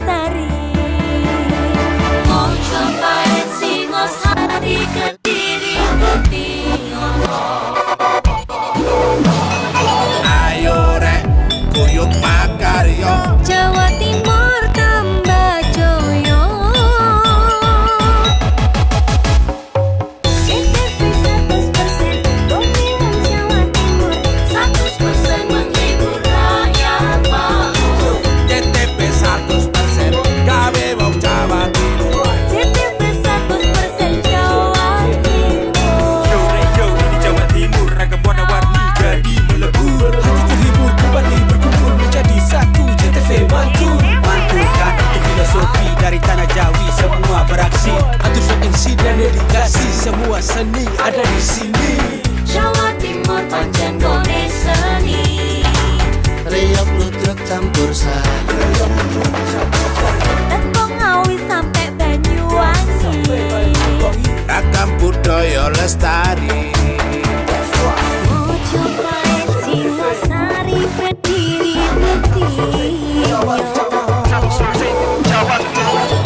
Lestari. Mau cobain Singosari, Kediri, Kediri. Ayo rek, kuyuk makaryo. Jawa Timur tambah joyo. CTV 100% Bumi Wong Jawa Timur, 100% menghibur rakyat makmur. CTP 100% gawe wong Jawa Timur. CTV 100% Jawa Timur. Yo di Jawa Timur ragam warna-warni jadi melebur. Hati terhibur kembali berkumpul menjadi satu. JTV mantu mantulkan itu filosofi dari tanah Jawi, semua beraksi atur MC dan dedikasi, semua seni ada di sini. Jawa Timur pancen gone seni. Riok ludruk campur sari. Tembung Ngawi sampai Banyuwangi. Ragam budaya lestari. Mau cobain Singosari, Kediri, Kediri.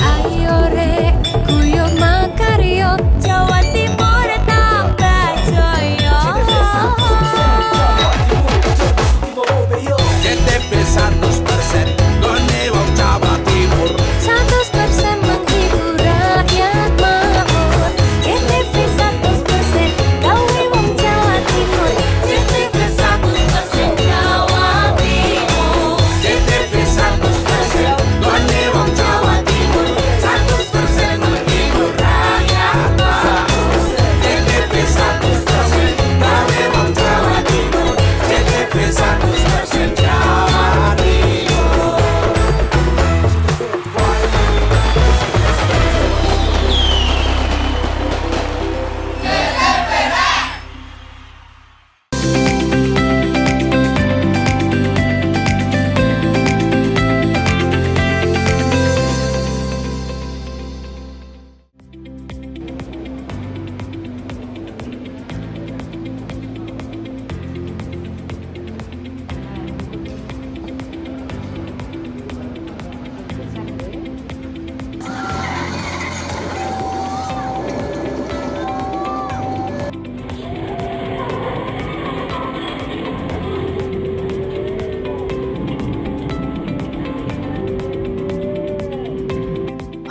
Ayo rek, kuyuk makaryo. Jawa Timur tambah joyo. CTP 100% gone wong Jawa Timur. 100% menghibur rakyat makmur. CTV 100% gawe wong Jawa Timur. CTV 100% Jawa Timur. CTP 100% gone wong Jawa Timur. 100% menghibur rakyat makmur. CTP 100% gawe wong Jawa Timur. CTP 100% Jawa Timur.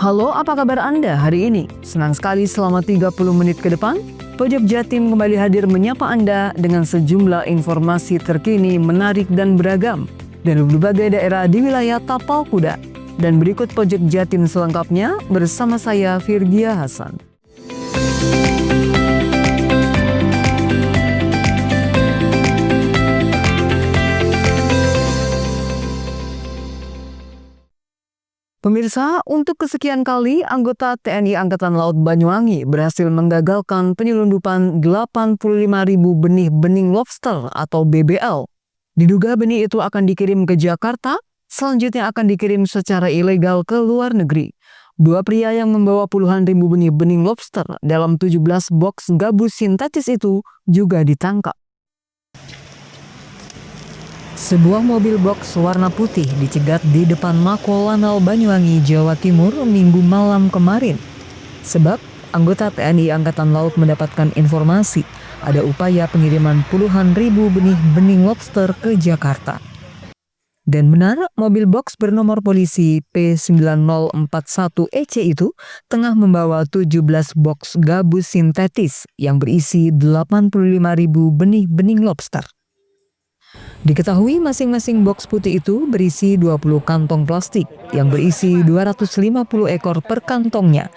Halo, apa kabar Anda hari ini? Senang sekali selama 30 menit ke depan, Pojok Jatim kembali hadir menyapa Anda dengan sejumlah informasi terkini, menarik dan beragam dari berbagai daerah di wilayah Tapal Kuda. Dan berikut Pojok Jatim selengkapnya bersama saya Virgia Hasan. Pemirsa, untuk kesekian kali anggota TNI Angkatan Laut Banyuwangi berhasil menggagalkan penyelundupan 85.000 benih bening lobster atau BBL. Diduga benih itu akan dikirim ke Jakarta, selanjutnya akan dikirim secara ilegal ke luar negeri. Dua pria yang membawa puluhan ribu benih bening lobster dalam 17 box gabus sintetis itu juga ditangkap. Sebuah mobil box warna putih dicegat di depan Mako Lanal Banyuwangi, Jawa Timur Minggu malam kemarin. Sebab anggota TNI Angkatan Laut mendapatkan informasi ada upaya pengiriman puluhan ribu benih bening lobster ke Jakarta. Dan benar, mobil box bernomor polisi P9041EC itu tengah membawa 17 box gabus sintetis yang berisi 85.000 benih bening lobster. Diketahui masing-masing box putih itu berisi 20 kantong plastik yang berisi 250 ekor per kantongnya.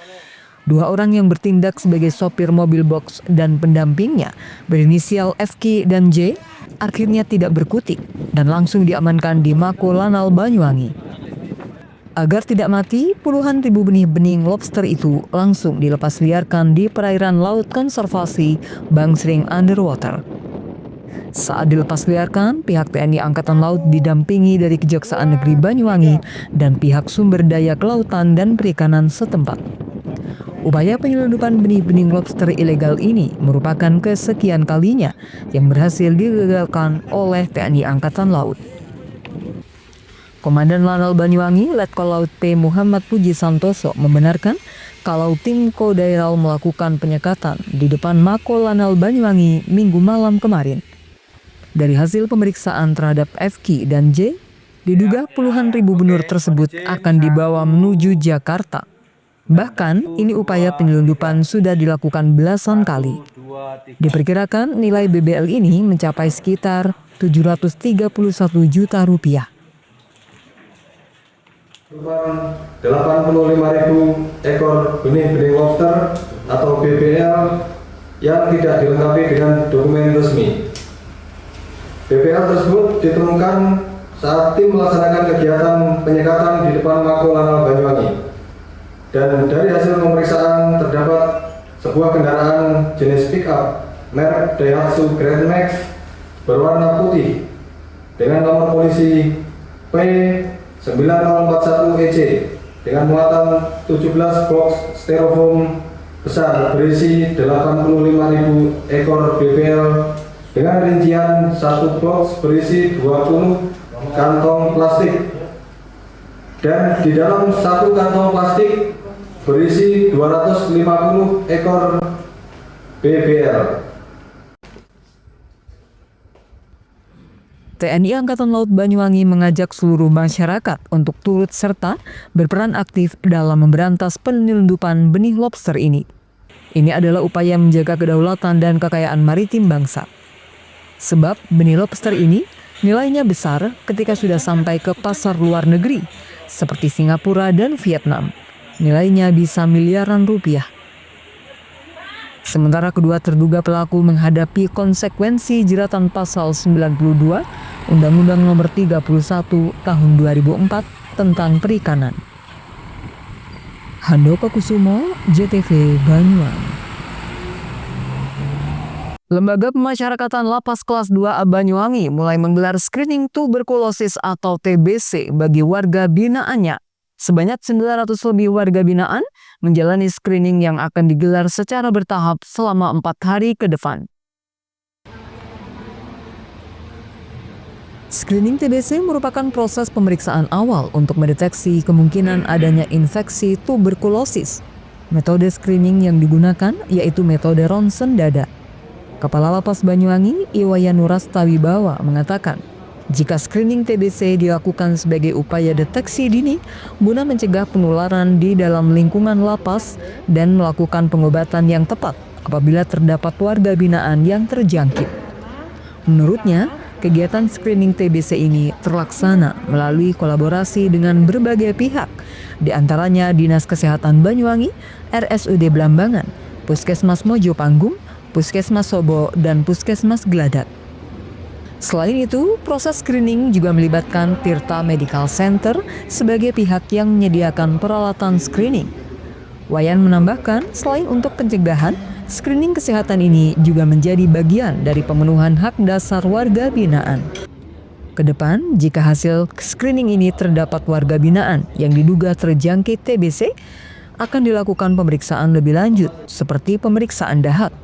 Dua orang yang bertindak sebagai sopir mobil box dan pendampingnya berinisial FK dan J akhirnya tidak berkutik dan langsung diamankan di Mako Lanal Banyuwangi. Agar tidak mati, puluhan ribu benih bening lobster itu langsung dilepas liarkan di perairan Laut Konservasi Bangsering Underwater. Saat dilepas liarkan, pihak TNI Angkatan Laut didampingi dari Kejaksaan Negeri Banyuwangi dan pihak sumber daya kelautan dan perikanan setempat. Upaya penyelundupan benih-benih lobster ilegal ini merupakan kesekian kalinya yang berhasil digagalkan oleh TNI Angkatan Laut. Komandan Lanal Banyuwangi, Letkol Laut P. Muhammad Puji Santoso membenarkan kalau tim Kodairal melakukan penyekatan di depan Mako Lanal Banyuwangi Minggu malam kemarin. Dari hasil pemeriksaan terhadap FK dan J, diduga puluhan ribu benur tersebut akan dibawa menuju Jakarta. Bahkan, ini upaya penyelundupan sudah dilakukan belasan kali. Diperkirakan nilai BBL ini mencapai sekitar 731 juta rupiah. 85.000 ekor benih-benih lobster atau BBL yang tidak dilengkapi dengan dokumen resmi. BBL tersebut ditemukan saat tim melaksanakan kegiatan penyekatan di depan Mako Lanal Banyuwangi. Dan dari hasil pemeriksaan terdapat sebuah kendaraan jenis pick-up merek Daihatsu Grand Max berwarna putih dengan nomor polisi P9041EC dengan muatan 17 box styrofoam besar berisi 85.000 ekor BBL dengan rincian 1 box berisi 20 kantong plastik dan di dalam 1 kantong plastik berisi 250 ekor BBL. TNI Angkatan Laut Banyuwangi mengajak seluruh masyarakat untuk turut serta berperan aktif dalam memberantas penyelundupan benih lobster ini. Ini adalah upaya menjaga kedaulatan dan kekayaan maritim bangsa. Sebab benih lobster ini nilainya besar ketika sudah sampai ke pasar luar negeri, seperti Singapura dan Vietnam. Nilainya bisa miliaran rupiah. Sementara kedua terduga pelaku menghadapi konsekuensi jeratan pasal 92 Undang-Undang Nomor 31 Tahun 2004 tentang perikanan. Handoko Kusumo, JTV Banyuwangi. Lembaga Pemasyarakatan Lapas Kelas 2A Banyuwangi mulai menggelar screening tuberkulosis atau TBC bagi warga binaannya. Sebanyak 900 lebih warga binaan menjalani screening yang akan digelar secara bertahap selama 4 hari ke depan. Screening TBC merupakan proses pemeriksaan awal untuk mendeteksi kemungkinan adanya infeksi tuberkulosis. Metode screening yang digunakan yaitu metode ronsen dada. Kepala Lapas Banyuwangi, Iwayan Nurastawibawa mengatakan, jika screening TBC dilakukan sebagai upaya deteksi dini guna mencegah penularan di dalam lingkungan lapas dan melakukan pengobatan yang tepat apabila terdapat warga binaan yang terjangkit. Menurutnya, kegiatan screening TBC ini terlaksana melalui kolaborasi dengan berbagai pihak, di antaranya Dinas Kesehatan Banyuwangi, RSUD Blambangan, Puskesmas Mojopanggung, Puskesmas Sobo, dan Puskesmas Geladak. Selain itu, proses screening juga melibatkan Tirta Medical Center sebagai pihak yang menyediakan peralatan screening. Wayan menambahkan, selain untuk pencegahan, screening kesehatan ini juga menjadi bagian dari pemenuhan hak dasar warga binaan. Kedepan, jika hasil screening ini terdapat warga binaan yang diduga terjangkit TBC, akan dilakukan pemeriksaan lebih lanjut seperti pemeriksaan dahak.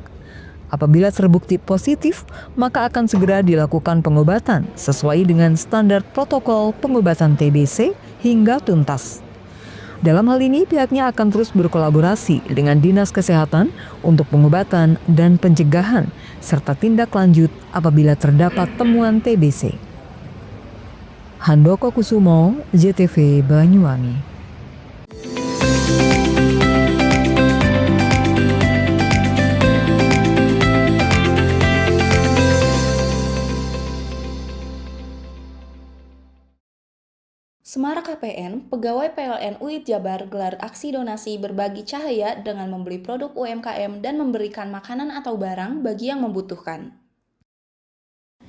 Apabila terbukti positif, maka akan segera dilakukan pengobatan sesuai dengan standar protokol pengobatan TBC hingga tuntas. Dalam hal ini, pihaknya akan terus berkolaborasi dengan Dinas Kesehatan untuk pengobatan dan pencegahan, serta tindak lanjut apabila terdapat temuan TBC. Handoko Kusumo, JTV Banyuwangi. Semarak KPN, pegawai PLN UIT Jabar gelar aksi donasi berbagi cahaya dengan membeli produk UMKM dan memberikan makanan atau barang bagi yang membutuhkan.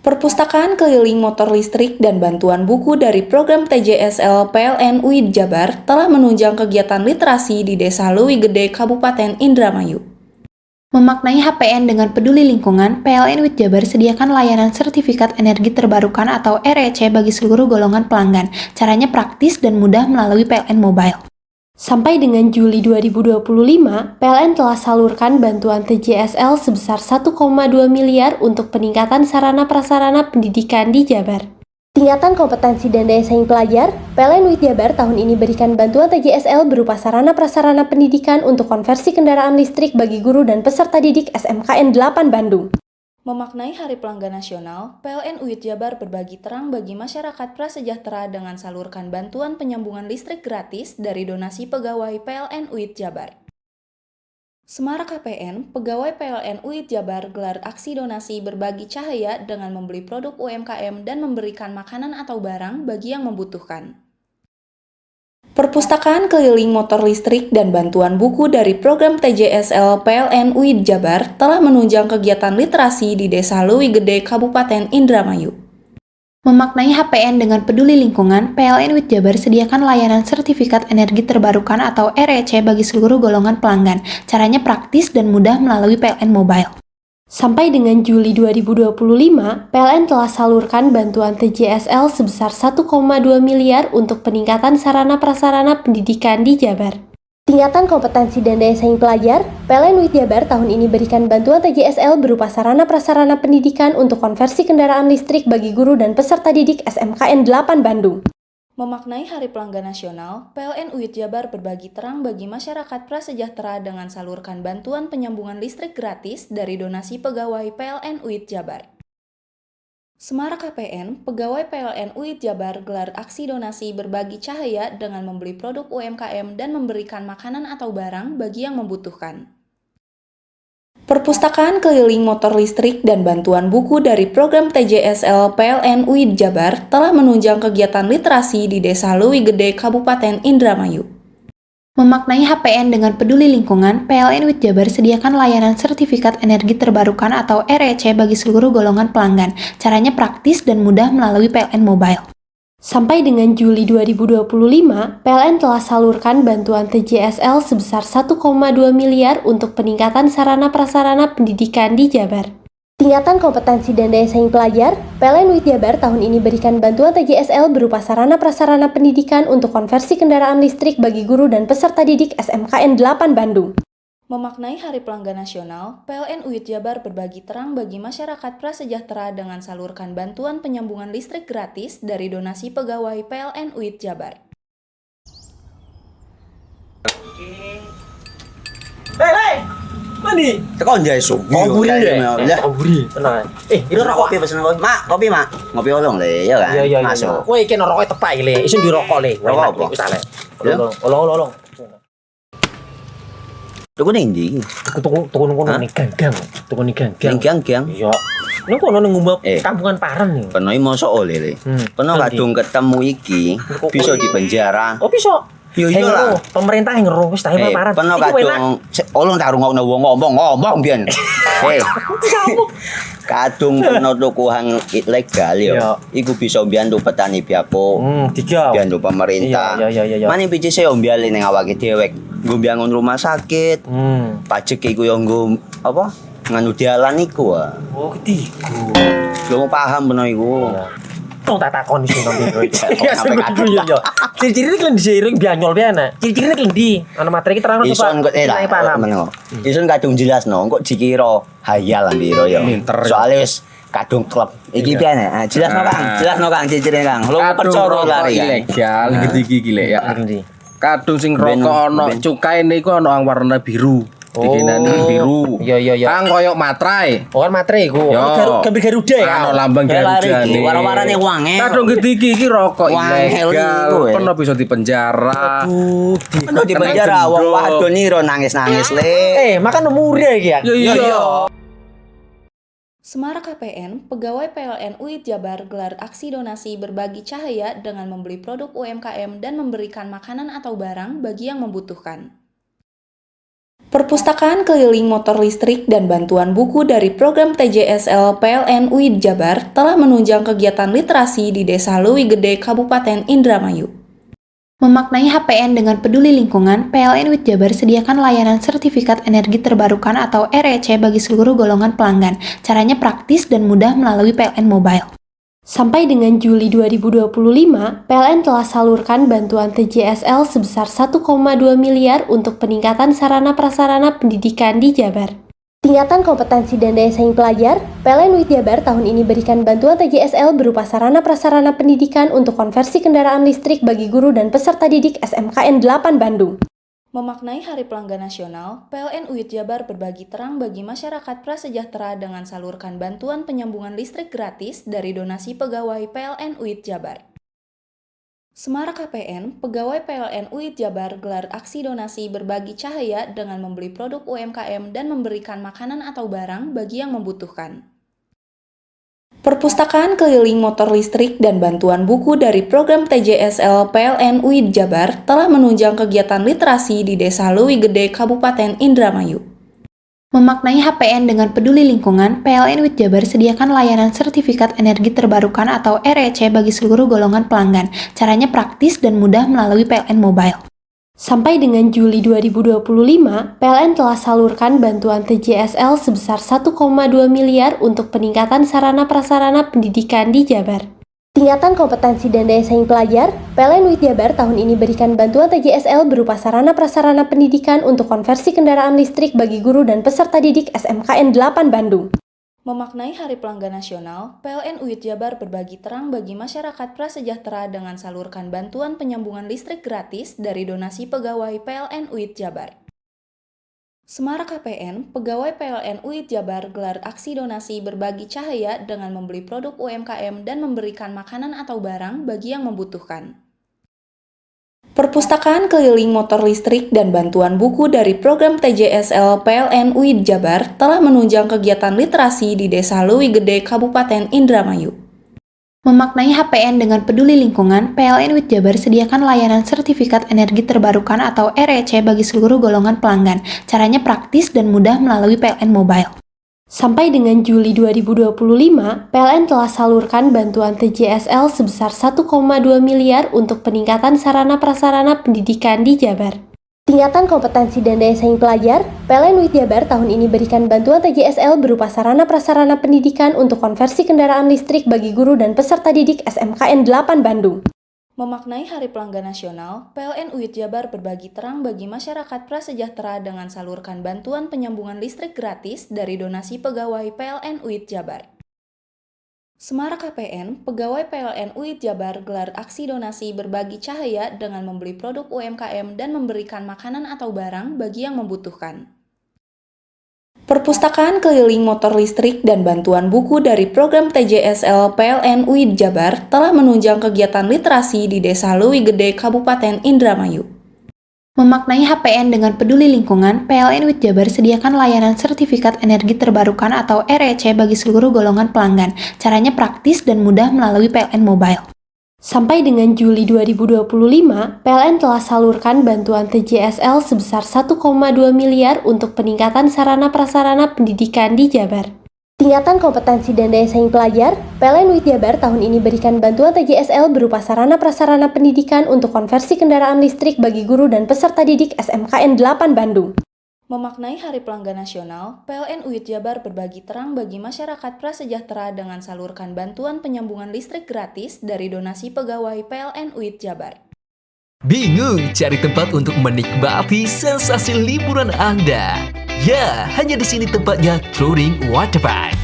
Perpustakaan keliling motor listrik dan bantuan buku dari program TJSL PLN UIT Jabar telah menunjang kegiatan literasi di Desa Leuwi Gede, Kabupaten Indramayu. Memaknai HPN dengan peduli lingkungan, PLN UIT Jabar sediakan layanan sertifikat energi terbarukan atau REC bagi seluruh golongan pelanggan. Caranya praktis dan mudah melalui PLN Mobile. Sampai dengan Juli 2025, PLN telah salurkan bantuan TJSL sebesar 1,2 miliar untuk peningkatan sarana prasarana pendidikan di Jabar. Tingkatan kompetensi dan daya saing pelajar, PLN UIT Jabar tahun ini berikan bantuan TJSL berupa sarana prasarana pendidikan untuk konversi kendaraan listrik bagi guru dan peserta didik SMKN 8 Bandung. Memaknai Hari Pelanggan Nasional, PLN UIT Jabar berbagi terang bagi masyarakat prasejahtera dengan salurkan bantuan penyambungan listrik gratis dari donasi pegawai PLN UIT Jabar. Semarak KPN, pegawai PLN UIT Jabar gelar aksi donasi berbagi cahaya dengan membeli produk UMKM dan memberikan makanan atau barang bagi yang membutuhkan. Perpustakaan keliling motor listrik dan bantuan buku dari program TJSL PLN UIT Jabar telah menunjang kegiatan literasi di Desa Leuwi Gede, Kabupaten Indramayu. Memaknai HPN dengan peduli lingkungan, PLN UIT Jabar sediakan layanan sertifikat energi terbarukan atau REC bagi seluruh golongan pelanggan. Caranya praktis dan mudah melalui PLN Mobile. Sampai dengan Juli 2025, PLN telah salurkan bantuan TJSL sebesar 1,2 miliar untuk peningkatan sarana prasarana pendidikan di Jabar. Tingkatan kompetensi dan daya saing pelajar, PLN UIT Jabar tahun ini berikan bantuan TJSL berupa sarana prasarana pendidikan untuk konversi kendaraan listrik bagi guru dan peserta didik SMKN 8 Bandung. Memaknai Hari Pelanggan Nasional, PLN UIT Jabar berbagi terang bagi masyarakat prasejahtera dengan salurkan bantuan penyambungan listrik gratis dari donasi pegawai PLN UIT Jabar. Semarak KPN, pegawai PLN UIT Jabar gelar aksi donasi berbagi cahaya dengan membeli produk UMKM dan memberikan makanan atau barang bagi yang membutuhkan. Perpustakaan keliling motor listrik dan bantuan buku dari program TJSL PLN UIT Jabar telah menunjang kegiatan literasi di Desa Leuwi Gede, Kabupaten Indramayu. Memaknai HPN dengan peduli lingkungan, PLN UIT Jabar sediakan layanan sertifikat energi terbarukan atau REC bagi seluruh golongan pelanggan. Caranya praktis dan mudah melalui PLN Mobile. Sampai dengan Juli 2025, PLN telah salurkan bantuan TJSL sebesar 1,2 miliar untuk peningkatan sarana prasarana pendidikan di Jabar. Tingkatan kompetensi dan daya saing pelajar, PLN UIT Jabar tahun ini berikan bantuan TJSL berupa sarana prasarana pendidikan untuk konversi kendaraan listrik bagi guru dan peserta didik SMKN 8 Bandung. Memaknai Hari Pelanggan Nasional, PLN UIT Jabar berbagi terang bagi masyarakat prasejahtera dengan salurkan bantuan penyambungan listrik gratis dari donasi pegawai PLN UIT Jabar. Hei! Mandi. Tekan jaya sugi. Koburi ya. Koburi. Tenang. Ini rokok. Kopi pesen kopi. Mak, kopi mak. Ngopi olong le, ya kan? Iya. Masuk. Kowe iki rokoknya tepak iki le. Isin dirokok le. Rokok apa? Wis ale. Ya? Olong. Tuku ning ndi? Tuku ning ganggang. Tuku ning ganggang. Ning gang. Iya. Ning kono ning ngumbar Eh. kampungan Paren nih. Penoi mosok oleh le. Peno Nanti. kadung ketemu iki bisa dipenjara. Oh bisa. Yo iya lah. Pemerintah yang ngeru wis tahe Paren. Peno Iki enak. kadung olong tak rungokno wong ngomong biyen. Kadung peno tuku hang ilegal yo. Iya. Iku bisa mbiyantu petani biako. Tiga. Mbiyantu pemerintah. Iya. Mane picise yo mbiali ning awake dhewe. Nggo mbiangun rumah sakit. Pajak iku yo nggo apa? Nganu dalan iku ah. Oh ketiga. Lu paham peno iku. Tong tak takon sing nang biro iki. Iya, sampe kadung. Yo. Ciri-cirine klend diseiring bianyol piye ana. Ciri-cirine klendi. Ana materi iki terang Ison kok Nilai paham. meneng. Ison kadung jelasno kok dikira hayal ambiro ya. Soale wis kadung klub. Iki piye nek? Jelasno Kang, jelasno Kang ciri-cirine Kang. Lu percaya lari kan. ilegal iki lek ya. Klendi. Kadung sing rokok ana cukae niku ana warna biru. Dikenani biru. Iya. Kang koyo matrai. Oh kan materi iku. Yo. Gambar Garuda ya. Ana lambang Garuda. Warna-warnane wange. Kadung gede iki rokok Wangel ilegal. iku, eh. Pernah bisa dipenjara. Penuh di penjara wong wadon niro nangis-nangis le. Makan murah iki ya. Iya. Semarak KPN, pegawai PLN UIT Jabar gelar aksi donasi berbagi cahaya dengan membeli produk UMKM dan memberikan makanan atau barang bagi yang membutuhkan. Perpustakaan keliling motor listrik dan bantuan buku dari program TJSL PLN UIT Jabar telah menunjang kegiatan literasi di Desa Leuwi Gede, Kabupaten Indramayu. Memaknai HPN dengan peduli lingkungan, PLN UIT Jabar sediakan layanan sertifikat energi terbarukan atau REC bagi seluruh golongan pelanggan. Caranya praktis dan mudah melalui PLN Mobile. Sampai dengan Juli 2025, PLN telah salurkan bantuan TJSL sebesar 1,2 miliar untuk peningkatan sarana prasarana pendidikan di Jabar. Tingkatan kompetensi dan daya saing pelajar, PLN UIT Jabar tahun ini berikan bantuan TJSL berupa sarana prasarana pendidikan untuk konversi kendaraan listrik bagi guru dan peserta didik SMKN 8 Bandung. Memaknai Hari Pelanggan Nasional, PLN UIT Jabar berbagi terang bagi masyarakat prasejahtera dengan salurkan bantuan penyambungan listrik gratis dari donasi pegawai PLN UIT Jabar. Semarak KPN, pegawai PLN UIT Jabar gelar aksi donasi berbagi cahaya dengan membeli produk UMKM dan memberikan makanan atau barang bagi yang membutuhkan. Perpustakaan keliling motor listrik dan bantuan buku dari program TJSL PLN UIT Jabar telah menunjang kegiatan literasi di Desa Leuwi Gede, Kabupaten Indramayu. Memaknai HPN dengan peduli lingkungan, PLN UIT Jabar sediakan layanan sertifikat energi terbarukan atau REC bagi seluruh golongan pelanggan. Caranya praktis dan mudah melalui PLN Mobile. Sampai dengan Juli 2025, PLN telah salurkan bantuan TJSL sebesar 1,2 miliar untuk peningkatan sarana prasarana pendidikan di Jabar. Tingkatan kompetensi dan daya saing pelajar, PLN UIT Jabar tahun ini berikan bantuan TJSL berupa sarana prasarana pendidikan untuk konversi kendaraan listrik bagi guru dan peserta didik SMKN 8 Bandung. Memaknai Hari Pelanggan Nasional, PLN UIT Jabar berbagi terang bagi masyarakat prasejahtera dengan salurkan bantuan penyambungan listrik gratis dari donasi pegawai PLN UIT Jabar. Semarak KPN, pegawai PLN UIT Jabar gelar aksi donasi berbagi cahaya dengan membeli produk UMKM dan memberikan makanan atau barang bagi yang membutuhkan. Perpustakaan keliling motor listrik dan bantuan buku dari program TJSL PLN UIT Jabar telah menunjang kegiatan literasi di Desa Leuwi Gede, Kabupaten Indramayu. Memaknai HPN dengan peduli lingkungan, PLN UIT Jabar sediakan layanan sertifikat energi terbarukan atau REC bagi seluruh golongan pelanggan. Caranya praktis dan mudah melalui PLN Mobile. Sampai dengan Juli 2025, PLN telah salurkan bantuan TJSL sebesar 1,2 miliar untuk peningkatan sarana prasarana pendidikan di Jabar. Tingkatan kompetensi dan daya saing pelajar, PLN UIT Jabar tahun ini berikan bantuan TJSL berupa sarana prasarana pendidikan untuk konversi kendaraan listrik bagi guru dan peserta didik SMKN 8 Bandung. Memaknai Hari Pelanggan Nasional, PLN UIT Jabar berbagi terang bagi masyarakat prasejahtera dengan salurkan bantuan penyambungan listrik gratis dari donasi pegawai PLN UIT Jabar. Semarak KPN, pegawai PLN UIT Jabar gelar aksi donasi berbagi cahaya dengan membeli produk UMKM dan memberikan makanan atau barang bagi yang membutuhkan. Perpustakaan keliling motor listrik dan bantuan buku dari program TJSL PLN UIT Jabar telah menunjang kegiatan literasi di Desa Leuwi Gede, Kabupaten Indramayu. Memaknai HPN dengan peduli lingkungan, PLN UIT Jabar sediakan layanan sertifikat energi terbarukan atau REC bagi seluruh golongan pelanggan. Caranya praktis dan mudah melalui PLN Mobile. Sampai dengan Juli 2025, PLN telah salurkan bantuan TJSL sebesar 1,2 miliar untuk peningkatan sarana prasarana pendidikan di Jabar. Tingkatan kompetensi dan daya saing pelajar, PLN UIT Jabar tahun ini berikan bantuan TJSL berupa sarana prasarana pendidikan untuk konversi kendaraan listrik bagi guru dan peserta didik SMKN 8 Bandung. Memaknai Hari Pelanggan Nasional, PLN UIT Jabar berbagi terang bagi masyarakat prasejahtera dengan salurkan bantuan penyambungan listrik gratis dari donasi pegawai PLN UIT Jabar. Bingung cari tempat untuk menikmati sensasi liburan Anda? Ya, hanya di sini tempatnya Touring Waterpark.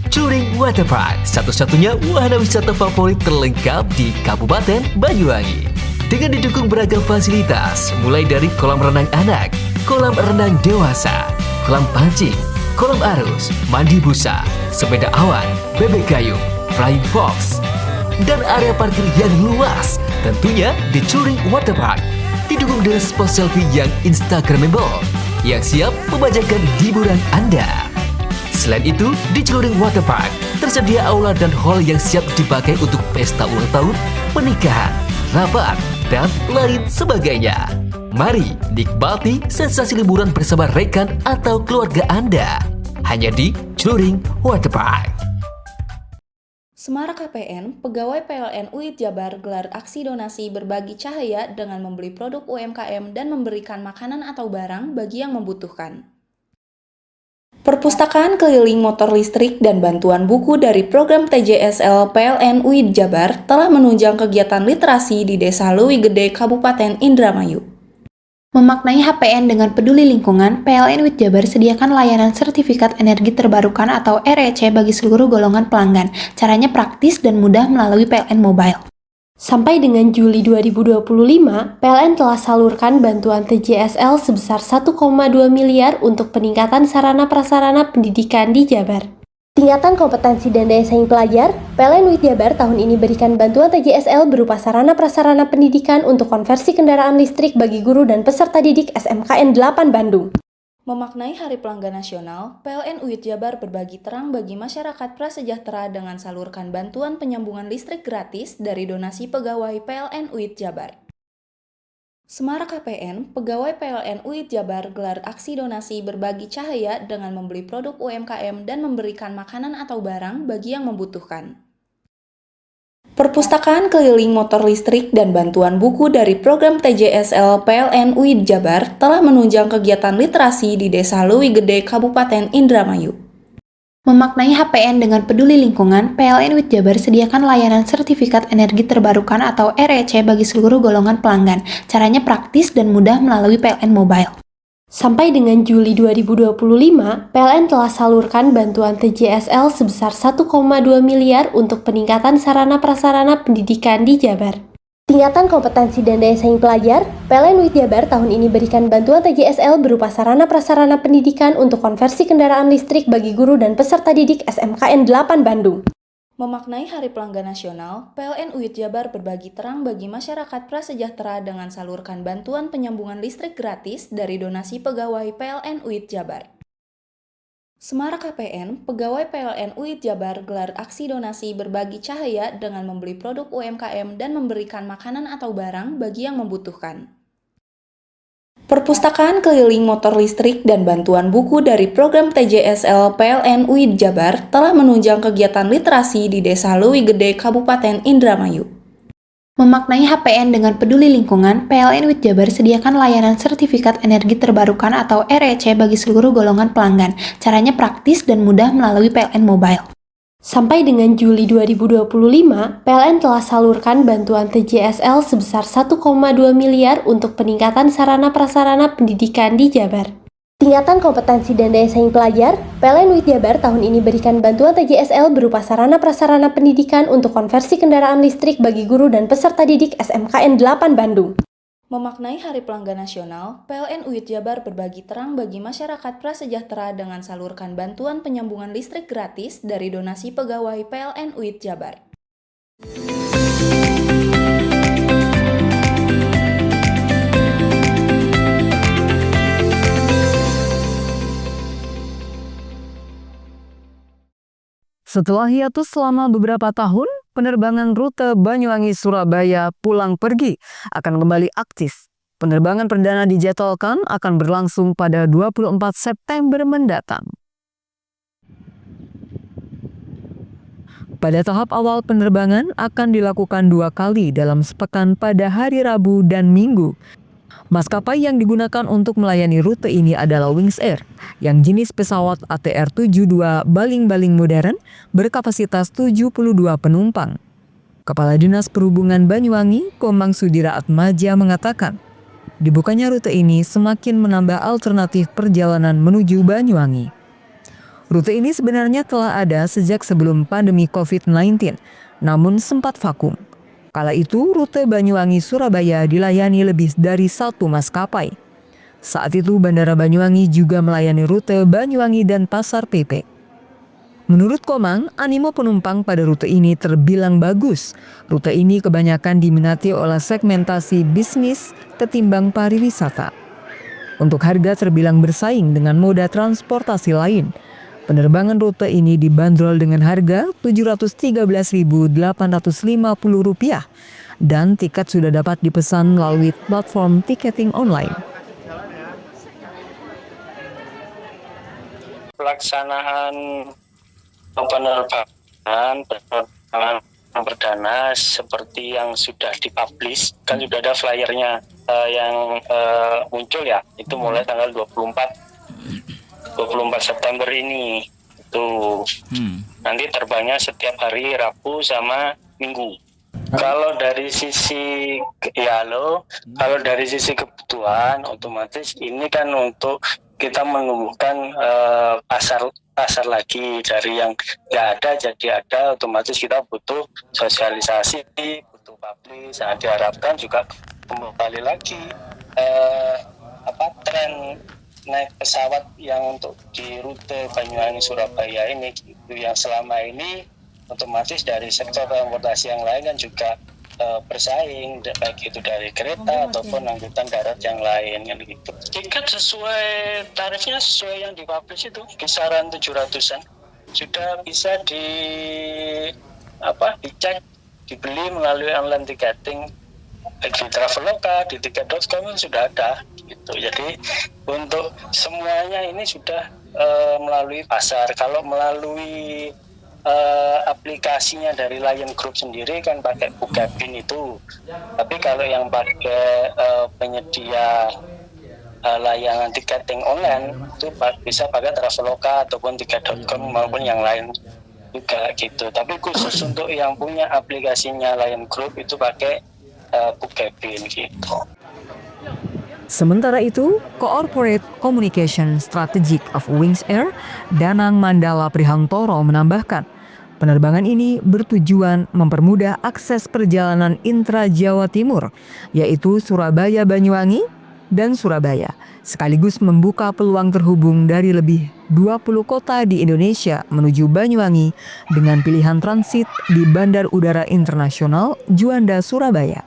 Touring Waterpark, satu-satunya wahana wisata favorit terlengkap di Kabupaten Banyuwangi. Dengan didukung beragam fasilitas, mulai dari kolam renang anak, kolam renang dewasa, kolam pancing, kolam arus, mandi busa, sepeda awan, bebek kayu, flying fox, dan area parkir yang luas. Tentunya di Touring Waterpark didukung dengan spot selfie yang instagramable yang siap membajakan hiburan Anda. Selain itu, di Touring Waterpark tersedia aula dan hall yang siap dipakai untuk pesta ulang tahun, pernikahan, rapat, dan lain sebagainya. Mari nikmati sensasi liburan bersama rekan atau keluarga Anda. Hanya di Touring Waterpark. Semarak KPN, pegawai PLN UIT Jabar gelar aksi donasi berbagi cahaya dengan membeli produk UMKM dan memberikan makanan atau barang bagi yang membutuhkan. Perpustakaan keliling motor listrik dan bantuan buku dari program TJSL PLN UIT Jabar telah menunjang kegiatan literasi di Desa Leuwi Gede, Kabupaten Indramayu. Memaknai HPN dengan peduli lingkungan, PLN WIT Jabar sediakan layanan sertifikat energi terbarukan atau REC bagi seluruh golongan pelanggan. Caranya praktis dan mudah melalui PLN Mobile. Sampai dengan Juli 2025, PLN telah salurkan bantuan TJSL sebesar 1,2 miliar untuk peningkatan sarana prasarana pendidikan di Jabar. Tingkatan kompetensi dan daya saing pelajar, PLN WIT Jabar tahun ini berikan bantuan TJSL berupa sarana prasarana pendidikan untuk konversi kendaraan listrik bagi guru dan peserta didik SMKN 8 Bandung. Memaknai Hari Pelanggan Nasional, PLN WIT Jabar berbagi terang bagi masyarakat prasejahtera dengan salurkan bantuan penyambungan listrik gratis dari donasi pegawai PLN WIT Jabar. Semarak KPN, pegawai PLN WIT Jabar gelar aksi donasi berbagi cahaya dengan membeli produk UMKM dan memberikan makanan atau barang bagi yang membutuhkan. Perpustakaan keliling motor listrik dan bantuan buku dari program TJSL PLN WIT Jabar telah menunjang kegiatan literasi di Desa Leuwi Gede, Kabupaten Indramayu. Memaknai HPN dengan peduli lingkungan, PLN WIT Jabar sediakan layanan sertifikat energi terbarukan atau REC bagi seluruh golongan pelanggan. Caranya praktis dan mudah melalui PLN Mobile. Sampai dengan Juli 2025, PLN telah salurkan bantuan TJSL sebesar 1,2 miliar untuk peningkatan sarana prasarana pendidikan di Jabar. Tingkatan kompetensi dan daya saing pelajar, PLN WIT Jabar tahun ini berikan bantuan TJSL berupa sarana prasarana pendidikan untuk konversi kendaraan listrik bagi guru dan peserta didik SMKN 8 Bandung. Memaknai Hari Pelanggan Nasional, PLN WIT Jabar berbagi terang bagi masyarakat prasejahtera dengan salurkan bantuan penyambungan listrik gratis dari donasi pegawai PLN WIT Jabar. Semarak KPN, pegawai PLN WIT Jabar gelar aksi donasi berbagi cahaya dengan membeli produk UMKM dan memberikan makanan atau barang bagi yang membutuhkan. Perpustakaan keliling motor listrik dan bantuan buku dari program TJSL PLN WIT Jabar telah menunjang kegiatan literasi di Desa Leuwi Gede, Kabupaten Indramayu. Memaknai HPN dengan peduli lingkungan, PLN WIT Jabar sediakan layanan sertifikat energi terbarukan atau REC bagi seluruh golongan pelanggan. Caranya praktis dan mudah melalui PLN Mobile. Sampai dengan Juli 2025, PLN telah salurkan bantuan TJSL sebesar 1,2 miliar untuk peningkatan sarana prasarana pendidikan di Jabar. Tingkatan kompetensi dan daya saing pelajar, PLN WIT Jabar tahun ini berikan bantuan TJSL berupa sarana prasarana pendidikan untuk konversi kendaraan listrik bagi guru dan peserta didik SMKN 8 Bandung. Memaknai Hari Pelanggan Nasional, PLN WIT Jabar berbagi terang bagi masyarakat prasejahtera dengan salurkan bantuan penyambungan listrik gratis dari donasi pegawai PLN WIT Jabar. Setelah hiatus selama beberapa tahun, penerbangan rute Banyuwangi-Surabaya pulang pergi akan kembali aktif. Penerbangan perdana dijadwalkan akan berlangsung pada 24 September mendatang. Pada tahap awal penerbangan akan dilakukan 2 kali dalam sepekan pada hari Rabu dan Minggu. Maskapai yang digunakan untuk melayani rute ini adalah Wings Air, yang jenis pesawat ATR-72 baling-baling modern berkapasitas 72 penumpang. Kepala Dinas Perhubungan Banyuwangi, Komang Sudira Atmaja mengatakan, dibukanya rute ini semakin menambah alternatif perjalanan menuju Banyuwangi. Rute ini sebenarnya telah ada sejak sebelum pandemi COVID-19, namun sempat vakum. Kala itu, rute Banyuwangi-Surabaya dilayani lebih dari 1 maskapai. Saat itu, Bandara Banyuwangi juga melayani rute Banyuwangi dan Pasar PP. Menurut Komang, animo penumpang pada rute ini terbilang bagus. Rute ini kebanyakan diminati oleh segmentasi bisnis ketimbang pariwisata. Untuk harga terbilang bersaing dengan moda transportasi lain. Penerbangan rute ini dibanderol dengan harga Rp713.850 dan tiket sudah dapat dipesan melalui platform tiketing online. Pelaksanaan penerbangan perdana seperti yang sudah dipublish, kan sudah ada flyernya yang muncul ya, itu mulai tanggal 24 September ini itu nanti terbangnya setiap hari Rabu sama Minggu. Kalau dari sisi kalau dari sisi kebutuhan otomatis ini kan untuk kita menumbuhkan pasar lagi dari yang nggak ada jadi ada, otomatis kita butuh sosialisasi, butuh publish. Nah, diharapkan juga kembali lagi tren naik pesawat yang untuk di rute Banyuwangi Surabaya ini gitu, yang selama ini otomatis dari sektor transportasi yang lain kan juga bersaing, baik itu dari kereta ataupun angkutan darat yang lain kan gitu. Tiket sesuai tarifnya sesuai yang dipublish itu kisaran 700-an. Sudah bisa dicek, dibeli melalui online ticketing baik di Traveloka, di tiket.com sudah ada gitu. Jadi untuk semuanya ini sudah melalui pasar. Kalau melalui aplikasinya dari Lion Group sendiri kan pakai Bukabin itu. Tapi kalau yang pakai penyedia layanan tiketing online itu bisa pakai Traveloka ataupun tiket.com maupun yang lain juga gitu. Tapi khusus untuk yang punya aplikasinya Lion Group itu pakai Bukabin gitu. Sementara itu, Corporate Communication Strategic of Wings Air, Danang Mandala Prihantoro menambahkan, penerbangan ini bertujuan mempermudah akses perjalanan intra-Jawa Timur, yaitu Surabaya-Banyuwangi dan Surabaya, sekaligus membuka peluang terhubung dari lebih 20 kota di Indonesia menuju Banyuwangi dengan pilihan transit di Bandar Udara Internasional Juanda, Surabaya.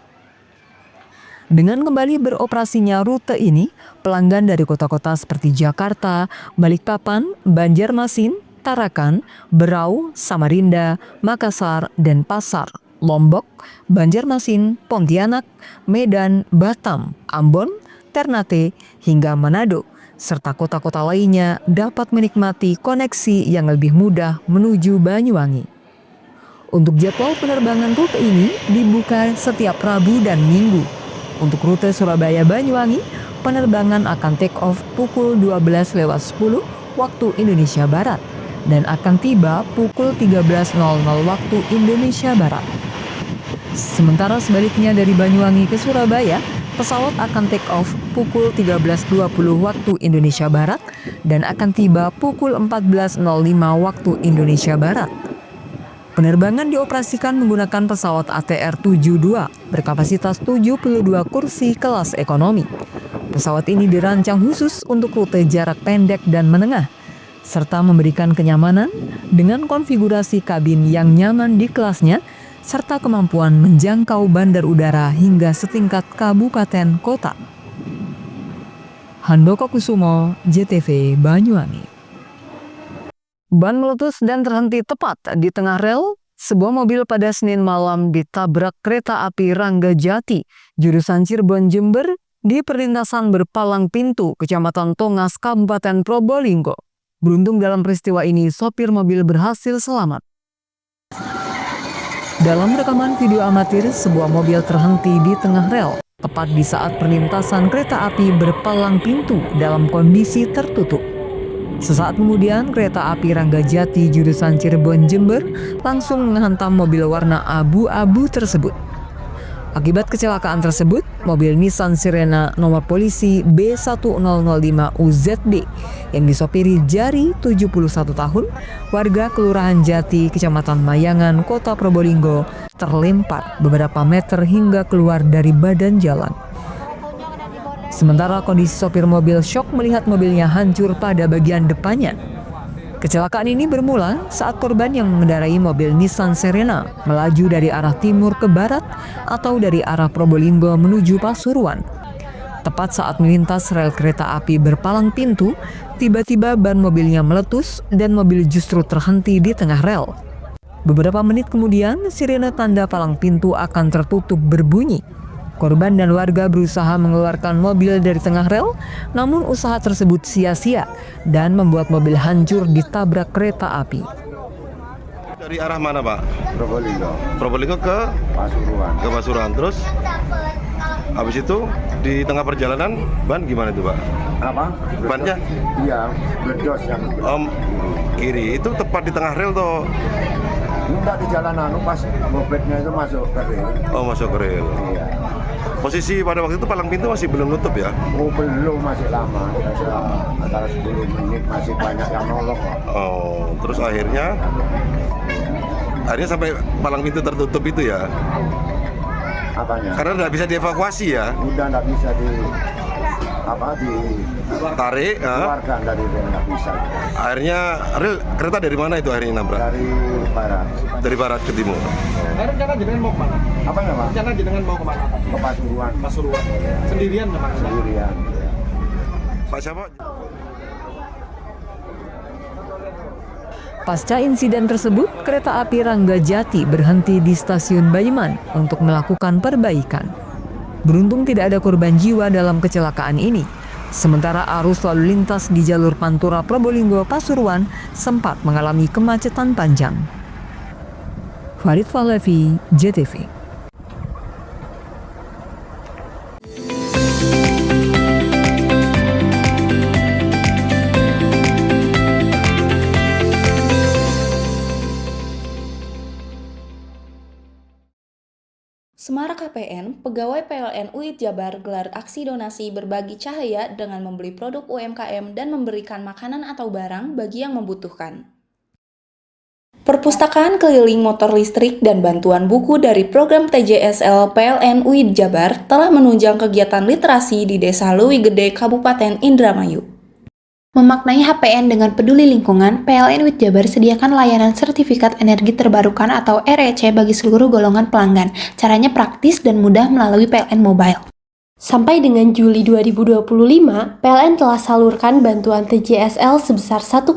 Dengan kembali beroperasinya rute ini, pelanggan dari kota-kota seperti Jakarta, Balikpapan, Banjarmasin, Tarakan, Berau, Samarinda, Makassar, Denpasar, Lombok, Banjarmasin, Pontianak, Medan, Batam, Ambon, Ternate, hingga Manado, serta kota-kota lainnya dapat menikmati koneksi yang lebih mudah menuju Banyuwangi. Untuk jadwal penerbangan rute ini dibuka setiap Rabu dan Minggu. Untuk rute Surabaya-Banyuwangi, penerbangan akan take off pukul 12.10 waktu Indonesia Barat dan akan tiba pukul 13.00 waktu Indonesia Barat. Sementara sebaliknya dari Banyuwangi ke Surabaya, pesawat akan take off pukul 13.20 waktu Indonesia Barat dan akan tiba pukul 14.05 waktu Indonesia Barat. Penerbangan dioperasikan menggunakan pesawat ATR-72 berkapasitas 72 kursi kelas ekonomi. Pesawat ini dirancang khusus untuk rute jarak pendek dan menengah, serta memberikan kenyamanan dengan konfigurasi kabin yang nyaman di kelasnya, serta kemampuan menjangkau bandar udara hingga setingkat kabupaten kota. Handoko Kusumo, JTV Banyuwangi. Ban meletus dan terhenti tepat di tengah rel. Sebuah mobil pada Senin malam ditabrak kereta api Ranggajati, jurusan Cirebon Jember, di perlintasan Berpalang Pintu, Kecamatan Tongas, Kabupaten Probolinggo. Beruntung dalam peristiwa ini, sopir mobil berhasil selamat. Dalam rekaman video amatir, sebuah mobil terhenti di tengah rel, tepat di saat perlintasan kereta api Berpalang Pintu dalam kondisi tertutup. Sesaat kemudian, kereta api Ranggajati jurusan Cirebon Jember langsung menghantam mobil warna abu-abu tersebut. Akibat kecelakaan tersebut, mobil Nissan Sirena nomor polisi B1005UZD yang disopiri Jari 71 tahun, warga Kelurahan Jati, Kecamatan Mayangan, Kota Probolinggo, terlempar beberapa meter hingga keluar dari badan jalan. Sementara kondisi sopir mobil syok melihat mobilnya hancur pada bagian depannya. Kecelakaan ini bermula saat korban yang mengendarai mobil Nissan Serena melaju dari arah timur ke barat atau dari arah Probolinggo menuju Pasuruan. Tepat saat melintas rel kereta api Berpalang Pintu, tiba-tiba ban mobilnya meletus dan mobil justru terhenti di tengah rel. Beberapa menit kemudian, sirene tanda palang pintu akan tertutup berbunyi. Korban dan warga berusaha mengeluarkan mobil dari tengah rel, namun usaha tersebut sia-sia dan membuat mobil hancur ditabrak kereta api. Dari arah mana, Pak? Probolinggo. Probolinggo ke Pasuruan. Ke Pasuruan. Terus habis itu di tengah perjalanan ban gimana itu, Pak? Apa? Bannya? Iya, bledos yang kiri. Itu tepat di tengah rel tuh. Enggak di jalan pas bobetnya itu masuk ke rel. Oh, masuk ke rel. Iya. Posisi pada waktu itu palang pintu masih belum nutup ya? Oh belum, masih lama. Antara 10 menit masih banyak yang nolong. Oh, terus akhirnya sampai palang pintu tertutup itu ya? Apanya? Karena nggak bisa dievakuasi ya? Udah nggak bisa tarik, keluarkan dari rel, nggak bisa. Akhirnya kereta dari mana itu akhirnya nabrak? Dari barat. Dari barat ke timur. Rencana jenengan mau kemana? Apa ya, Pak? Rencana jenengan mau kemana? Ke Pasuruan. Pasuruan. Sendirian memang? Sendirian. Pak siapa? Pasca insiden tersebut, kereta api Ranggajati berhenti di stasiun Bayeman untuk melakukan perbaikan. Beruntung tidak ada korban jiwa dalam kecelakaan ini. Sementara arus lalu lintas di jalur Pantura Probolinggo Pasuruan sempat mengalami kemacetan panjang. Farid Fahlevi, JTV. Semarang KPN, pegawai PLN UID Jabar gelar aksi donasi berbagi cahaya dengan membeli produk UMKM dan memberikan makanan atau barang bagi yang membutuhkan. Perpustakaan keliling motor listrik dan bantuan buku dari program TJSL PLN UID Jabar telah menunjang kegiatan literasi di Desa Leuwi Gede, Kabupaten Indramayu. Memaknai HPN dengan peduli lingkungan, PLN UID Jabar sediakan layanan sertifikat energi terbarukan atau REC bagi seluruh golongan pelanggan. Caranya praktis dan mudah melalui PLN Mobile. Sampai dengan Juli 2025, PLN telah salurkan bantuan TJSL sebesar 1,2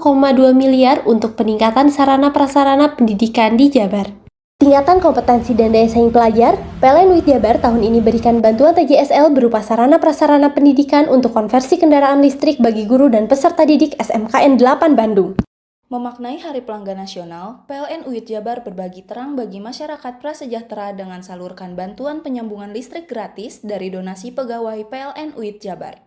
miliar untuk peningkatan sarana-prasarana pendidikan di Jabar. Tingkatan kompetensi dan daya saing pelajar, PLN UID Jabar tahun ini berikan bantuan TJSL berupa sarana-prasarana pendidikan untuk konversi kendaraan listrik bagi guru dan peserta didik SMKN 8 Bandung. Memaknai Hari Pelanggan Nasional, PLN UID Jabar berbagi terang bagi masyarakat prasejahtera dengan salurkan bantuan penyambungan listrik gratis dari donasi pegawai PLN UID Jabar.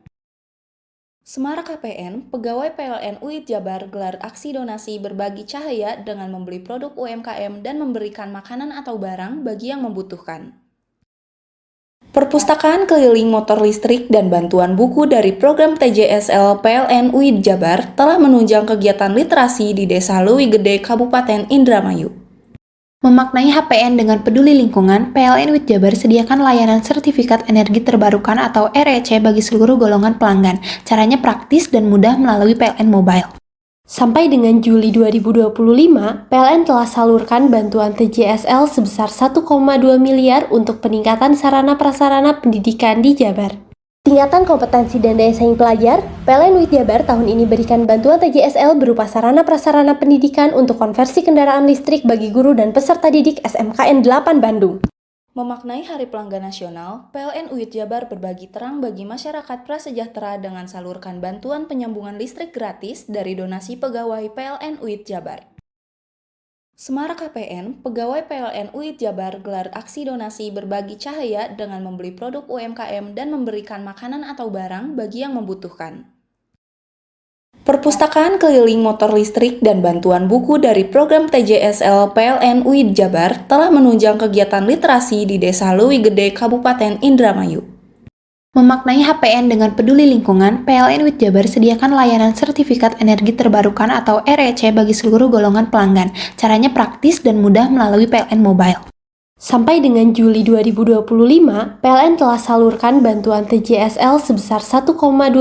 Semarang KPN, pegawai PLN UID Jabar gelar aksi donasi berbagi cahaya dengan membeli produk UMKM dan memberikan makanan atau barang bagi yang membutuhkan. Perpustakaan keliling motor listrik dan bantuan buku dari program TJSL PLN UID Jabar telah menunjang kegiatan literasi di Desa Leuwi Gede, Kabupaten Indramayu. Memaknai HPN dengan peduli lingkungan, PLN UID Jabar sediakan layanan sertifikat energi terbarukan atau REC bagi seluruh golongan pelanggan. Caranya praktis dan mudah melalui PLN Mobile. Sampai dengan Juli 2025, PLN telah salurkan bantuan TJSL sebesar 1,2 miliar untuk peningkatan sarana-prasarana pendidikan di Jabar. Tingkatan kompetensi dan daya saing pelajar, PLN UID Jabar tahun ini berikan bantuan TJSL berupa sarana-prasarana pendidikan untuk konversi kendaraan listrik bagi guru dan peserta didik SMKN 8 Bandung. Memaknai Hari Pelanggan Nasional, PLN UID Jabar berbagi terang bagi masyarakat prasejahtera dengan salurkan bantuan penyambungan listrik gratis dari donasi pegawai PLN UID Jabar. Semarang KPN, pegawai PLN UID Jabar gelar aksi donasi berbagi cahaya dengan membeli produk UMKM dan memberikan makanan atau barang bagi yang membutuhkan. Perpustakaan keliling motor listrik dan bantuan buku dari program TJSL PLN UID Jabar telah menunjang kegiatan literasi di Desa Leuwi Gede, Kabupaten Indramayu. Memaknai HPN dengan peduli lingkungan, PLN UID Jabar sediakan layanan sertifikat energi terbarukan atau REC bagi seluruh golongan pelanggan. Caranya praktis dan mudah melalui PLN Mobile. Sampai dengan Juli 2025, PLN telah salurkan bantuan TJSL sebesar 1,2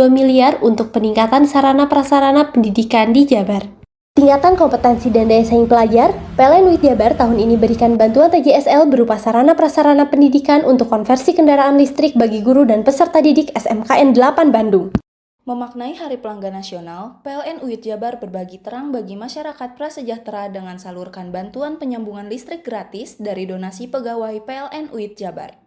miliar untuk peningkatan sarana-prasarana pendidikan di Jabar. Tingkatan kompetensi dan daya saing pelajar, PLN UID Jabar tahun ini berikan bantuan TJSL berupa sarana-prasarana pendidikan untuk konversi kendaraan listrik bagi guru dan peserta didik SMKN 8 Bandung. Memaknai Hari Pelanggan Nasional, PLN UID Jabar berbagi terang bagi masyarakat prasejahtera dengan salurkan bantuan penyambungan listrik gratis dari donasi pegawai PLN UID Jabar.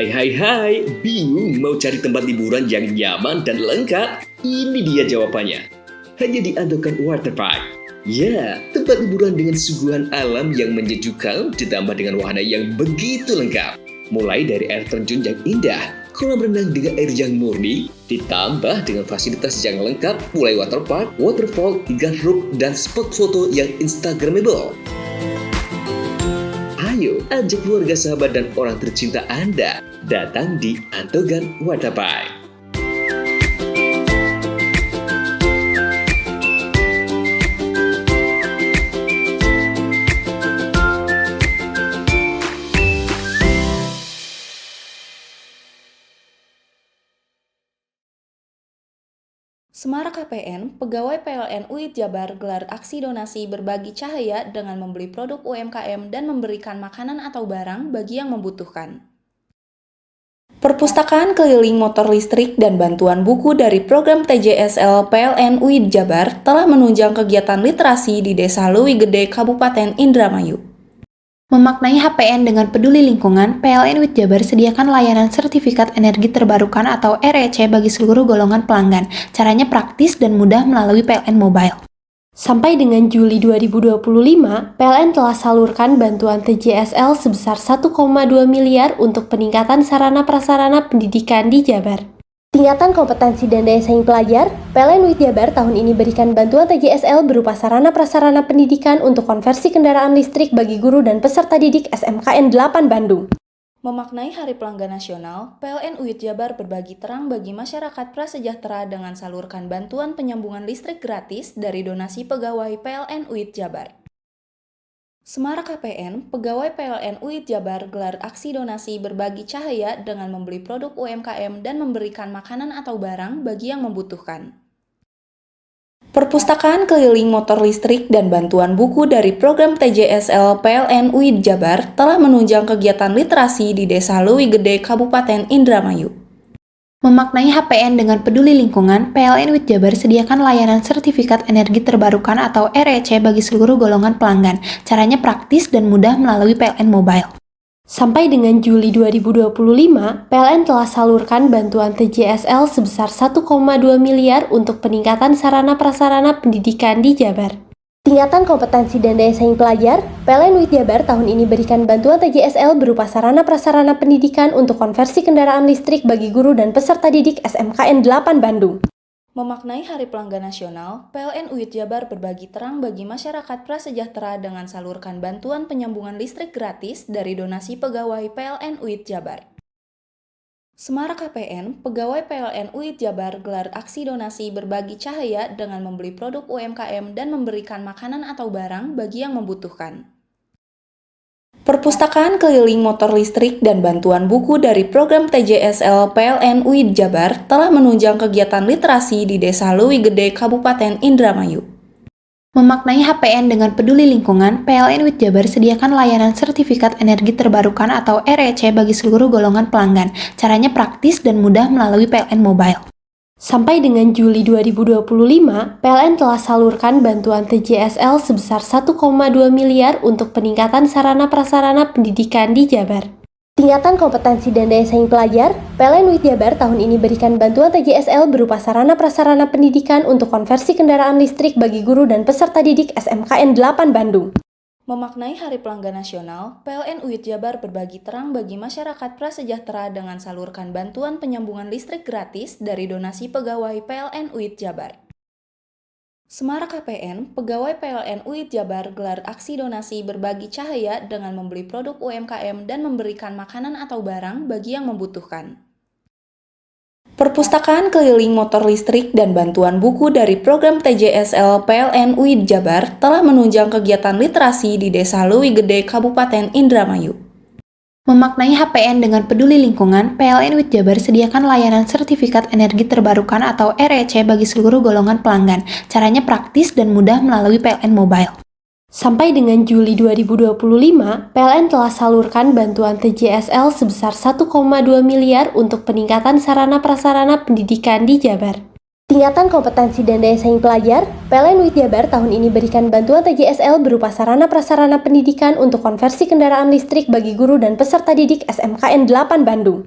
Hai, bingung mau cari tempat liburan yang nyaman dan lengkap? Ini dia jawabannya. Hanya di Andokan Waterpark. Ya, tempat liburan dengan suguhan alam yang menyejukkan ditambah dengan wahana yang begitu lengkap. Mulai dari air terjun yang indah, kolam renang dengan air yang murni, ditambah dengan fasilitas yang lengkap mulai waterpark, waterfall, hingga roof dan spot foto yang instagramable. Ayo, ajak keluarga, sahabat, dan orang tercinta Anda datang di Antogan Waterpark. Semarak KPN, pegawai PLN UID Jabar gelar aksi donasi berbagi cahaya dengan membeli produk UMKM dan memberikan makanan atau barang bagi yang membutuhkan. Perpustakaan keliling motor listrik dan bantuan buku dari program TJSL PLN UID Jabar telah menunjang kegiatan literasi di Desa Leuwi Gede, Kabupaten Indramayu. Memaknai HPN dengan peduli lingkungan, PLN UID Jabar sediakan layanan sertifikat energi terbarukan atau REC bagi seluruh golongan pelanggan. Caranya praktis dan mudah melalui PLN Mobile. Sampai dengan Juli 2025, PLN telah salurkan bantuan TJSL sebesar 1,2 miliar untuk peningkatan sarana prasarana pendidikan di Jabar. Tingkatan kompetensi dan daya saing pelajar, PLN UID Jabar tahun ini berikan bantuan TJSL berupa sarana prasarana pendidikan untuk konversi kendaraan listrik bagi guru dan peserta didik SMKN 8 Bandung. Memaknai Hari Pelanggan Nasional, PLN UID Jabar berbagi terang bagi masyarakat prasejahtera dengan salurkan bantuan penyambungan listrik gratis dari donasi pegawai PLN UID Jabar. Semarak KPN, pegawai PLN UID Jabar gelar aksi donasi berbagi cahaya dengan membeli produk UMKM dan memberikan makanan atau barang bagi yang membutuhkan. Perpustakaan keliling motor listrik dan bantuan buku dari program TJSL PLN UID Jabar telah menunjang kegiatan literasi di Desa Leuwi Gede, Kabupaten Indramayu. Memaknai HPN dengan peduli lingkungan, PLN UID Jabar sediakan layanan sertifikat energi terbarukan atau REC bagi seluruh golongan pelanggan. Caranya praktis dan mudah melalui PLN Mobile. Sampai dengan Juli 2025, PLN telah salurkan bantuan TJSL sebesar 1,2 miliar untuk peningkatan sarana prasarana pendidikan di Jabar. Tingkatan kompetensi dan daya saing pelajar, PLN UID Jabar tahun ini berikan bantuan TJSL berupa sarana prasarana pendidikan untuk konversi kendaraan listrik bagi guru dan peserta didik SMKN 8 Bandung. Memaknai Hari Pelanggan Nasional, PLN UID Jabar berbagi terang bagi masyarakat prasejahtera dengan salurkan bantuan penyambungan listrik gratis dari donasi pegawai PLN UID Jabar. Semarak KPN, pegawai PLN UID Jabar gelar aksi donasi berbagi cahaya dengan membeli produk UMKM dan memberikan makanan atau barang bagi yang membutuhkan. Perpustakaan keliling motor listrik dan bantuan buku dari program TJSL PLN UID Jabar telah menunjang kegiatan literasi di Desa Leuwi Gede, Kabupaten Indramayu. Memaknai HPN dengan peduli lingkungan, PLN UID Jabar sediakan layanan sertifikat energi terbarukan atau REC bagi seluruh golongan pelanggan. Caranya praktis dan mudah melalui PLN Mobile. Sampai dengan Juli 2025, PLN telah salurkan bantuan TJSL sebesar 1,2 miliar untuk peningkatan sarana prasarana pendidikan di Jabar. Tingkatan kompetensi dan daya saing pelajar, PLN UID Jabar tahun ini berikan bantuan TJSL berupa sarana prasarana pendidikan untuk konversi kendaraan listrik bagi guru dan peserta didik SMKN 8 Bandung. Memaknai Hari Pelanggan Nasional, PLN UID Jabar berbagi terang bagi masyarakat prasejahtera dengan salurkan bantuan penyambungan listrik gratis dari donasi pegawai PLN UID Jabar. Semarak KPN, pegawai PLN UID Jabar gelar aksi donasi berbagi cahaya dengan membeli produk UMKM dan memberikan makanan atau barang bagi yang membutuhkan. Perpustakaan keliling motor listrik dan bantuan buku dari program TJSL PLN UID Jabar telah menunjang kegiatan literasi di Desa Leuwi Gede, Kabupaten Indramayu. Memaknai HPN dengan peduli lingkungan, PLN UID Jabar sediakan layanan sertifikat energi terbarukan atau REC bagi seluruh golongan pelanggan. Caranya praktis dan mudah melalui PLN Mobile. Sampai dengan Juli 2025, PLN telah salurkan bantuan TJSL sebesar 1,2 miliar untuk peningkatan sarana prasarana pendidikan di Jabar. Tingkatan kompetensi dan daya saing pelajar, PLN UID Jabar tahun ini berikan bantuan TJSL berupa sarana prasarana pendidikan untuk konversi kendaraan listrik bagi guru dan peserta didik SMKN 8 Bandung.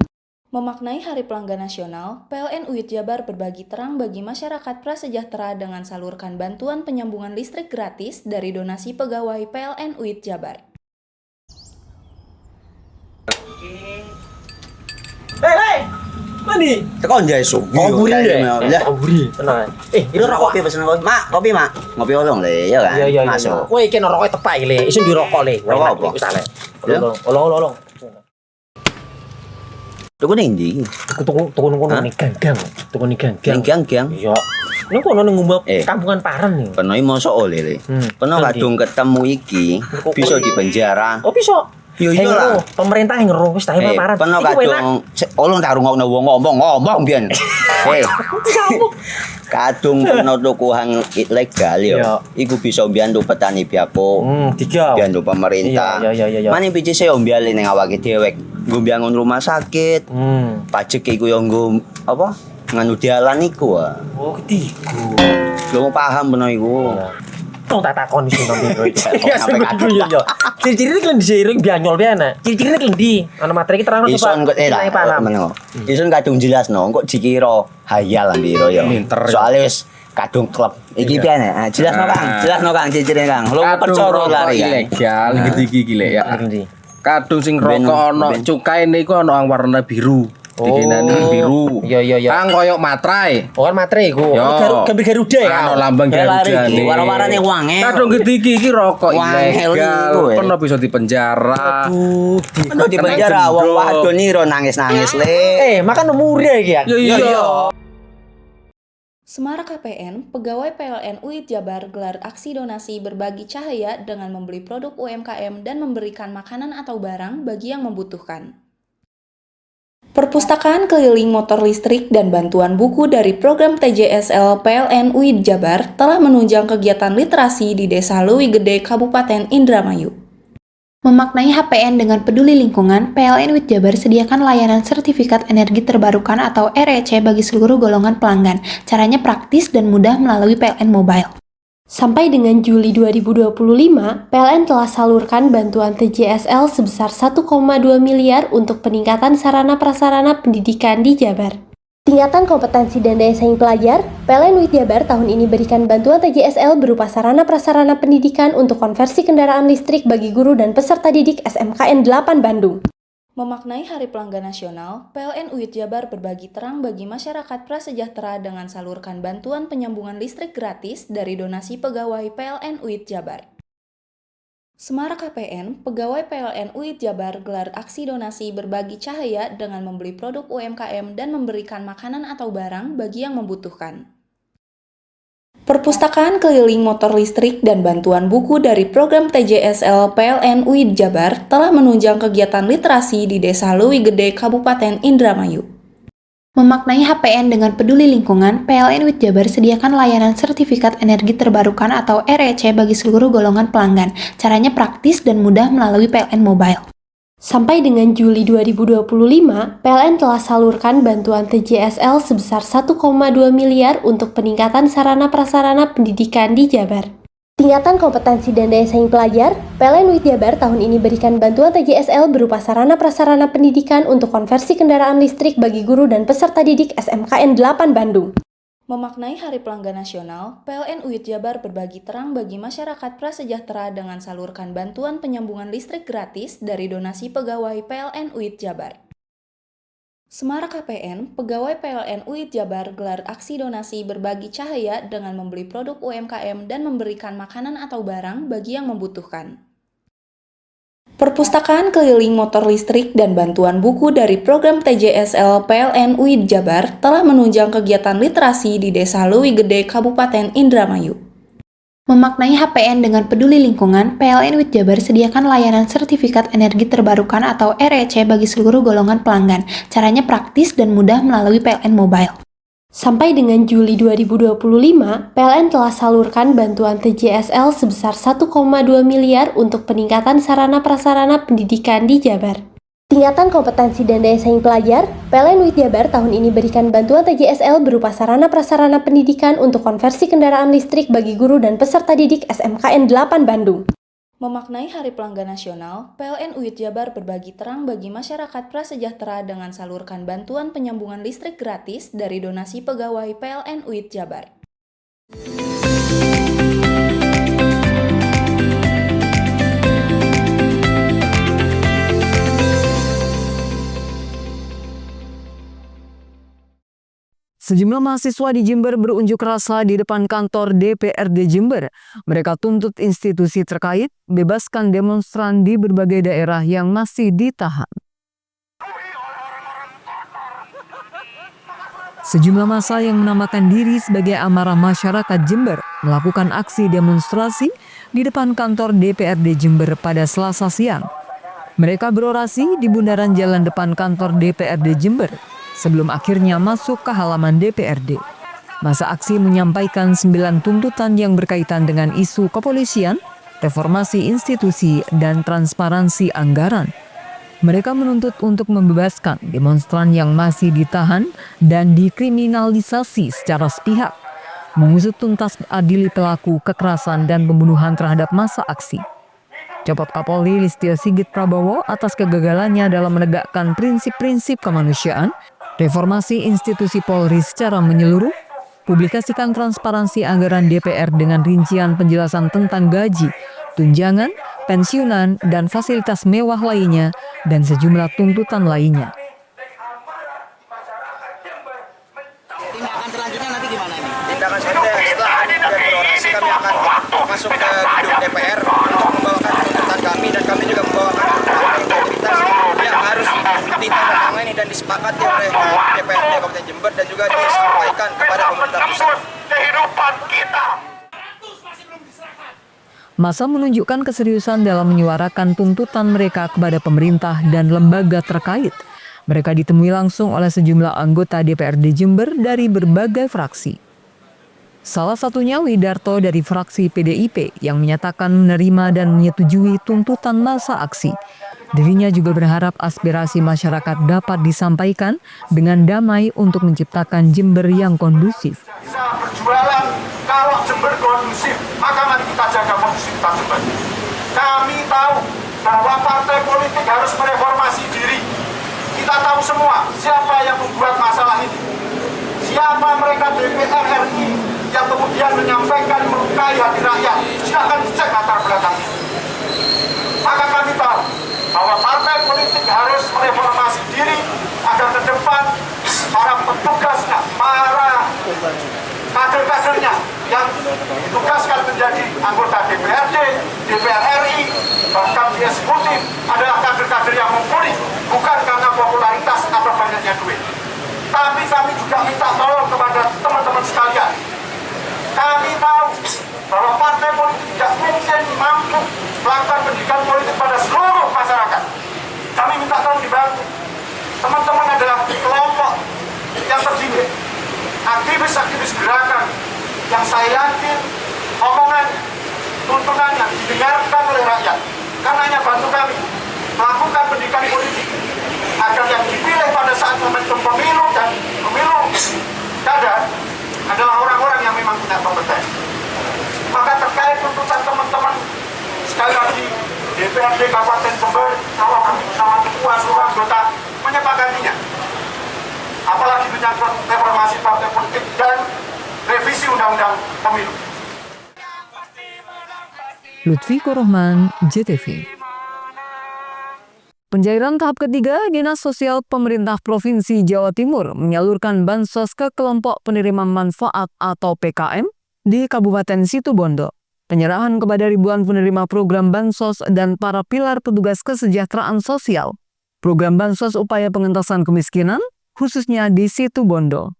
Memaknai Hari Pelanggan Nasional, PLN UID Jabar berbagi terang bagi masyarakat prasejahtera dengan salurkan bantuan penyambungan listrik gratis dari donasi pegawai PLN UID Jabar. Hei! Mandi. Tekan jesu. Buri deh. Ya. Buri. Tenang. Ini rokok. Kopi pesen kopi. Mak, kopi, Mak. Ngopi olong le, ya kan? Iya. Masuk. Woi, iki rokok tepak le. Isin dirokok le. Rokok apa? Wis ale. Ya. Olong. Tuku ning ndi? Tuku ngono ning gang. Tuku ning gang. Gang. Iya. Ning kono ning ngumbar kampungan Paren nih. Peno iki mosok oleh le. Peno kadung ketemu iki bisa dipenjara. Oh, bisa. Yo iya lah. Pemerintah yang ngeru wis tahe Paren. Peno kadung olong tak rungokno wong ngomong biyen. Kadung peno tuku hang ilegal yo. Iku bisa mbiyantu petani biako. Mbiyantu pemerintah. Iya. Mane picise yo mbiali ning awake dhewe. Nggo mbiangun rumah sakit. Pajak iku yo nggo apa? Nganu dalan iku. Oh, ketiku. Lu paham peno iku. Tak takon sing nang biro iki. Ya. Ciri-ciri iki disiring bianyol piye ana. Ciri-cirine klendi. Ana materi iki terang coba. Ison kok lah. Ison kadung jelasno kok dikira hayal biro ya. Soale wis kadung klub. Iki piye nek? Jelasno Kang, ciri-cirine Kang. Lu percaya lari ilegal iki lek ya. Kadung sing rokok ana cukaine iku ana warna biru. Dikinani biru. Iya. Kang koyo matrai. Oh, kan matrai iku. Gambar Garuda ya. Ana lambang Garuda. Warna-warnane wange. Kadung gedhi iki rokok ilegal. Peno bisa dipenjara. Peno dipenjara wong wadon iro nangis-nangis le. Makan murah iki ya. Iya. Semarang KPN, pegawai PLN UID Jabar gelar aksi donasi berbagi cahaya dengan membeli produk UMKM dan memberikan makanan atau barang bagi yang membutuhkan. Perpustakaan keliling motor listrik dan bantuan buku dari program TJSL PLN UID Jabar telah menunjang kegiatan literasi di Desa Leuwi Gede, Kabupaten Indramayu. Memaknai HPN dengan peduli lingkungan, PLN UID Jabar sediakan layanan sertifikat energi terbarukan atau REC bagi seluruh golongan pelanggan. Caranya praktis dan mudah melalui PLN Mobile. Sampai dengan Juli 2025, PLN telah salurkan bantuan TJSL sebesar 1,2 miliar untuk peningkatan sarana-prasarana pendidikan di Jabar. Tingkatan kompetensi dan daya saing pelajar, PLN UID Jabar tahun ini berikan bantuan TJSL berupa sarana-prasarana pendidikan untuk konversi kendaraan listrik bagi guru dan peserta didik SMKN 8 Bandung. Memaknai Hari Pelanggan Nasional, PLN UID Jabar berbagi terang bagi masyarakat prasejahtera dengan salurkan bantuan penyambungan listrik gratis dari donasi pegawai PLN UID Jabar. Semarang KPN, pegawai PLN UID Jabar gelar aksi donasi berbagi cahaya dengan membeli produk UMKM dan memberikan makanan atau barang bagi yang membutuhkan. Perpustakaan keliling motor listrik dan bantuan buku dari program TJSL PLN UID Jabar telah menunjang kegiatan literasi di Desa Leuwi Gede, Kabupaten Indramayu. Memaknai HPN dengan peduli lingkungan, PLN UID Jabar sediakan layanan sertifikat energi terbarukan atau REC bagi seluruh golongan pelanggan. Caranya praktis dan mudah melalui PLN Mobile. Sampai dengan Juli 2025, PLN telah salurkan bantuan TJSL sebesar 1,2 miliar untuk peningkatan sarana-prasarana pendidikan di Jabar. Tingkatan kompetensi dan daya saing pelajar, PLN UID Jabar tahun ini berikan bantuan TJSL berupa sarana-prasarana pendidikan untuk konversi kendaraan listrik bagi guru dan peserta didik SMKN 8 Bandung. Memaknai Hari Pelanggan Nasional, PLN UID Jabar berbagi terang bagi masyarakat prasejahtera dengan salurkan bantuan penyambungan listrik gratis dari donasi pegawai PLN UID Jabar. Semarang KPN, pegawai PLN UID Jabar gelar aksi donasi berbagi cahaya dengan membeli produk UMKM dan memberikan makanan atau barang bagi yang membutuhkan. Perpustakaan keliling motor listrik dan bantuan buku dari program TJSL PLN UID Jabar telah menunjang kegiatan literasi di Desa Leuwi Gede, Kabupaten Indramayu. Memaknai HPN dengan peduli lingkungan, PLN UID Jabar sediakan layanan sertifikat energi terbarukan atau REC bagi seluruh golongan pelanggan. Caranya praktis dan mudah melalui PLN Mobile. Sampai dengan Juli 2025, PLN telah salurkan bantuan TJSL sebesar 1,2 miliar untuk peningkatan sarana-prasarana pendidikan di Jabar. Tingkatan kompetensi dan daya saing pelajar, PLN UID Jabar tahun ini berikan bantuan TJSL berupa sarana-prasarana pendidikan untuk konversi kendaraan listrik bagi guru dan peserta didik SMKN 8 Bandung. Memaknai Hari Pelanggan Nasional, PLN UID Jabar berbagi terang bagi masyarakat prasejahtera dengan salurkan bantuan penyambungan listrik gratis dari donasi pegawai PLN UID Jabar. Sejumlah mahasiswa di Jember berunjuk rasa di depan kantor DPRD Jember. Mereka tuntut institusi terkait bebaskan demonstran di berbagai daerah yang masih ditahan. Sejumlah massa yang menamakan diri sebagai Amarah Masyarakat Jember melakukan aksi demonstrasi di depan kantor DPRD Jember pada Selasa siang. Mereka berorasi di bundaran jalan depan kantor DPRD Jember sebelum akhirnya masuk ke halaman DPRD. Masa aksi menyampaikan 9 tuntutan yang berkaitan dengan isu kepolisian, reformasi institusi, dan transparansi anggaran. Mereka menuntut untuk membebaskan demonstran yang masih ditahan dan dikriminalisasi secara sepihak, mengusut tuntas adili pelaku kekerasan dan pembunuhan terhadap massa aksi. Copot Kapolri Listio Sigit Prabowo atas kegagalannya dalam menegakkan prinsip-prinsip kemanusiaan, reformasi institusi Polri secara menyeluruh, publikasikan transparansi anggaran DPR dengan rincian penjelasan tentang gaji, tunjangan, pensiunan, dan fasilitas mewah lainnya, dan sejumlah tuntutan lainnya. Tindakan selanjutnya nanti gimana nih? Tindakan selanjutnya setelah kami berorasi, kami akan masuk ke gedung DPR untuk membawakan tuntutan kami, dan kami juga membawakan integritas yang harus ditandatangani dan disepakati oleh DPRD Kabupaten Jember dan juga disampaikan kepada pemerintah pusat. Kehidupan kita. Massa menunjukkan keseriusan dalam menyuarakan tuntutan mereka kepada pemerintah dan lembaga terkait. Mereka ditemui langsung oleh sejumlah anggota DPRD Jember dari berbagai fraksi. Salah satunya Widarto dari fraksi PDIP yang menyatakan menerima dan menyetujui tuntutan massa aksi. Dirinya juga berharap aspirasi masyarakat dapat disampaikan dengan damai untuk menciptakan Jember yang kondusif. Bisa berjualan, kalau Jember kondusif, maka mari kita jaga kondusivitas Jember. Kami tahu bahwa partai politik harus mereformasi diri. Kita tahu semua siapa yang membuat masalah ini. Siapa mereka DPR RI yang kemudian menyampaikan melukai hati rakyat. Silahkan dicek latar belakangnya. Maka kami tahu bahwa partai politik harus mereformasi diri agar ke depan para petugasnya, para kader-kadernya yang ditugaskan menjadi anggota DPRD, DPR RI, bahkan di eksekutif adalah kader-kader yang mumpuni, bukan karena popularitas atau banyaknya duit. Tapi kami juga minta tolong kepada teman-teman sekalian. Kami tahu bahwa partai politik tidak mungkin mampu melakukan pendidikan politik pada seluruh masyarakat. Kami minta tolong dibantu. Teman-teman adalah kelompok yang terdiri, aktivis-aktivis gerakan yang saya yakin omongan, tuntunannya didengarkan oleh rakyat. Karenanya bantu kami melakukan pendidikan politik agar yang dipilih pada saat momentum pemilu dan pemilu kada adalah orang-orang yang memang punya kompeten. Maka terkait tuntutan teman-teman sekali lagi DPRD Kabupaten Jember, kalau kami bersama ketua seluruh anggota menyepakatinya. Apalagi menyangkut reformasi partai politik dan revisi undang-undang pemilu. Lutfi Korohman, JTV. Pencairan tahap ketiga, Dinas Sosial Pemerintah Provinsi Jawa Timur menyalurkan bansos ke kelompok penerima manfaat atau PKM di Kabupaten Situbondo. Penyerahan kepada ribuan penerima program bansos dan para pilar petugas kesejahteraan sosial. Program bansos upaya pengentasan kemiskinan, khususnya di Situbondo.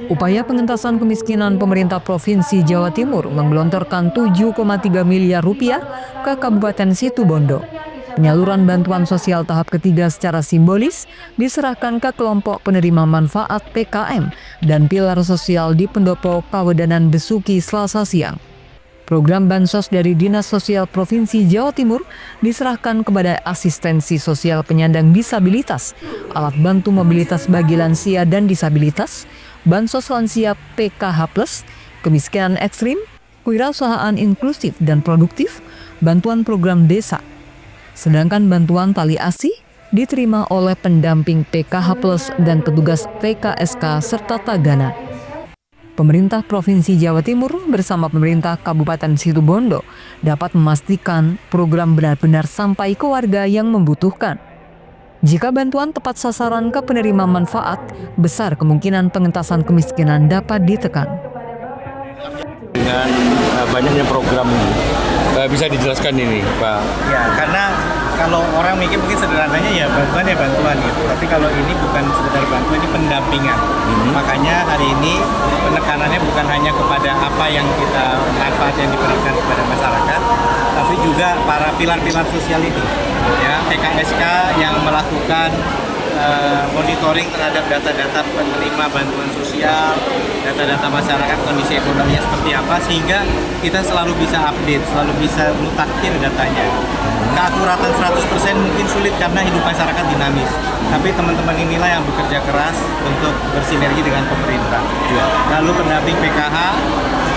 Upaya pengentasan kemiskinan pemerintah Provinsi Jawa Timur menggelontorkan 7,3 miliar rupiah ke Kabupaten Situbondo. Penyaluran bantuan sosial tahap ketiga secara simbolis diserahkan ke kelompok penerima manfaat PKM dan pilar sosial di Pendopo Kawedanan Besuki Selasa siang. Program bansos dari Dinas Sosial Provinsi Jawa Timur diserahkan kepada asistensi sosial penyandang disabilitas, alat bantu mobilitas bagi lansia dan disabilitas, bansos lansia PKH+, kemiskinan ekstrim, kewirausahaan inklusif dan produktif, bantuan program desa. Sedangkan bantuan tali ASI diterima oleh pendamping PKH+ dan petugas TKSK serta Tagana. Pemerintah Provinsi Jawa Timur bersama pemerintah Kabupaten Situbondo dapat memastikan program benar-benar sampai ke warga yang membutuhkan. Jika bantuan tepat sasaran ke penerima manfaat, besar kemungkinan pengentasan kemiskinan dapat ditekan. Dengan banyaknya program ini, bisa dijelaskan ini, Pak? Ya, karena kalau orang mikir mungkin sederhananya ya bantuan gitu. Tapi kalau ini bukan sekedar bantuan, ini pendampingan. Makanya hari ini penekanannya bukan hanya kepada apa yang kita manfaat yang diberikan kepada masyarakat, tapi juga para pilar-pilar sosial ini. Ya, PKSK yang melakukan monitoring terhadap data-data penerima bantuan sosial, data-data masyarakat, kondisi ekonominya seperti apa, sehingga kita selalu bisa update, selalu bisa mutakhir datanya. Keakuratan 100% mungkin sulit karena hidup masyarakat dinamis, tapi teman-teman inilah yang bekerja keras untuk bersinergi dengan pemerintah. Lalu pendamping PKH,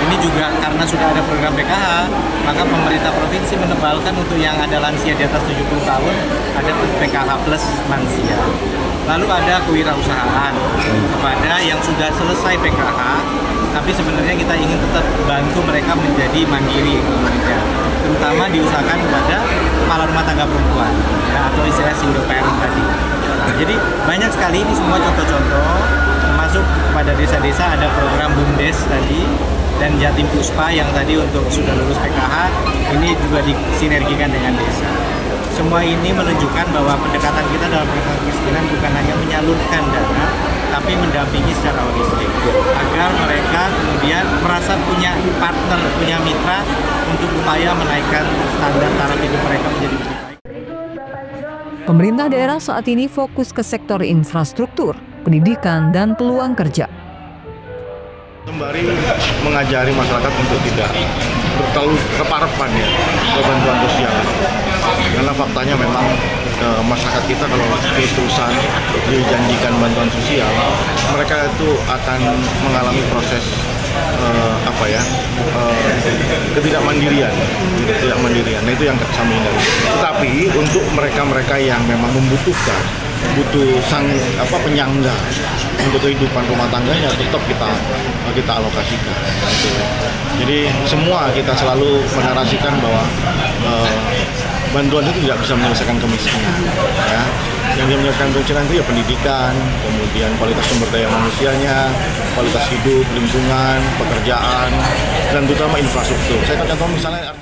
ini juga karena sudah ada program PKH, maka pemerintah provinsi menebalkan untuk yang ada lansia di atas 70 tahun, ada PKH plus lansia. Lalu ada kewirausahaan kepada yang sudah selesai PKH, tapi sebenarnya kita ingin tetap bantu mereka menjadi mandiri ekonominya, terutama diusahakan kepada kepala rumah tangga perempuan, ya, atau istilah single parent tadi. Nah, jadi banyak sekali ini semua contoh-contoh, termasuk kepada desa-desa ada program BUMDes tadi, dan Jatim Puspa yang tadi untuk sudah lulus PKH, ini juga disinergikan dengan desa. Semua ini menunjukkan bahwa pendekatan kita dalam penanganan kemiskinan bukan hanya menyalurkan dana, tapi mendampingi secara holistik agar mereka kemudian merasa punya partner, punya mitra untuk upaya menaikkan standar taraf hidup mereka menjadi lebih baik. Pemerintah daerah saat ini fokus ke sektor infrastruktur, pendidikan, dan peluang kerja. Sembari mengajari masyarakat untuk tidak terlalu keparapan ya ke bantuan sosial, karena faktanya memang masyarakat kita kalau terus-terusan dijanjikan bantuan sosial, mereka itu akan mengalami proses ketidakmandirian. Nah, itu yang kami hindari. Tetapi untuk mereka-mereka yang memang membutuhkan, butuh penyangga untuk kehidupan rumah tangganya, tetap kita alokasikan. Jadi semua kita selalu menarasikan bahwa bantuan itu tidak bisa menyelesaikan kemiskinan. Ya. Yang dia menyelesaikan kemiskinan itu ya pendidikan, kemudian kualitas sumber daya manusianya, kualitas hidup, lingkungan, pekerjaan, dan terutama infrastruktur. Saya contoh misalnya.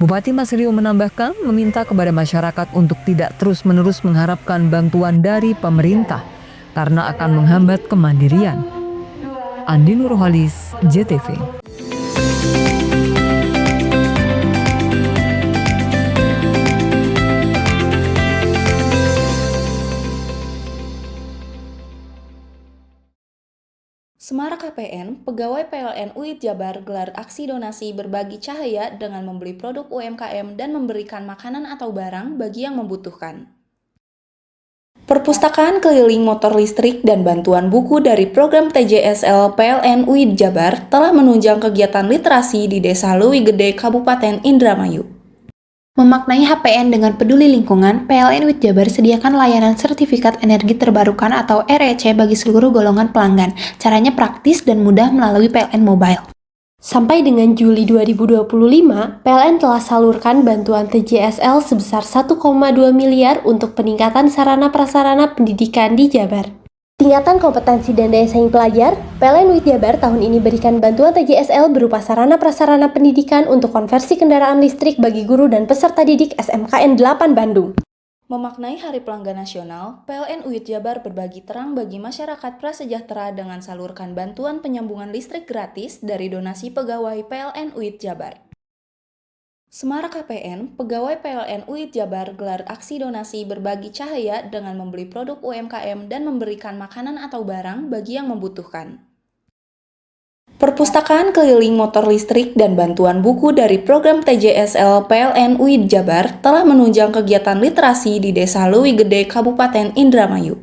Bupati Mas Rio menambahkan meminta kepada masyarakat untuk tidak terus-menerus mengharapkan bantuan dari pemerintah karena akan menghambat kemandirian. Andi Nurholis, JTV. Semarak KPN, pegawai PLN UID Jabar gelar aksi donasi berbagi cahaya dengan membeli produk UMKM dan memberikan makanan atau barang bagi yang membutuhkan. Perpustakaan keliling motor listrik dan bantuan buku dari program TJSL PLN UID Jabar telah menunjang kegiatan literasi di Desa Leuwi Gede, Kabupaten Indramayu. Memaknai HPN dengan peduli lingkungan, PLN UID Jabar sediakan layanan sertifikat energi terbarukan atau REC bagi seluruh golongan pelanggan. Caranya praktis dan mudah melalui PLN Mobile. Sampai dengan Juli 2025, PLN telah salurkan bantuan TJSL sebesar 1,2 miliar untuk peningkatan sarana-prasarana pendidikan di Jabar. Tingkatan kompetensi dan daya saing pelajar, PLN UID Jabar tahun ini berikan bantuan TJSL berupa sarana-prasarana pendidikan untuk konversi kendaraan listrik bagi guru dan peserta didik SMKN 8 Bandung. Memaknai Hari Pelanggan Nasional, PLN UID Jabar berbagi terang bagi masyarakat prasejahtera dengan salurkan bantuan penyambungan listrik gratis dari donasi pegawai PLN UID Jabar. Semarak KPN, pegawai PLN UID Jabar gelar aksi donasi berbagi cahaya dengan membeli produk UMKM dan memberikan makanan atau barang bagi yang membutuhkan. Perpustakaan keliling motor listrik dan bantuan buku dari program TJSL PLN UID Jabar telah menunjang kegiatan literasi di Desa Leuwi Gede, Kabupaten Indramayu.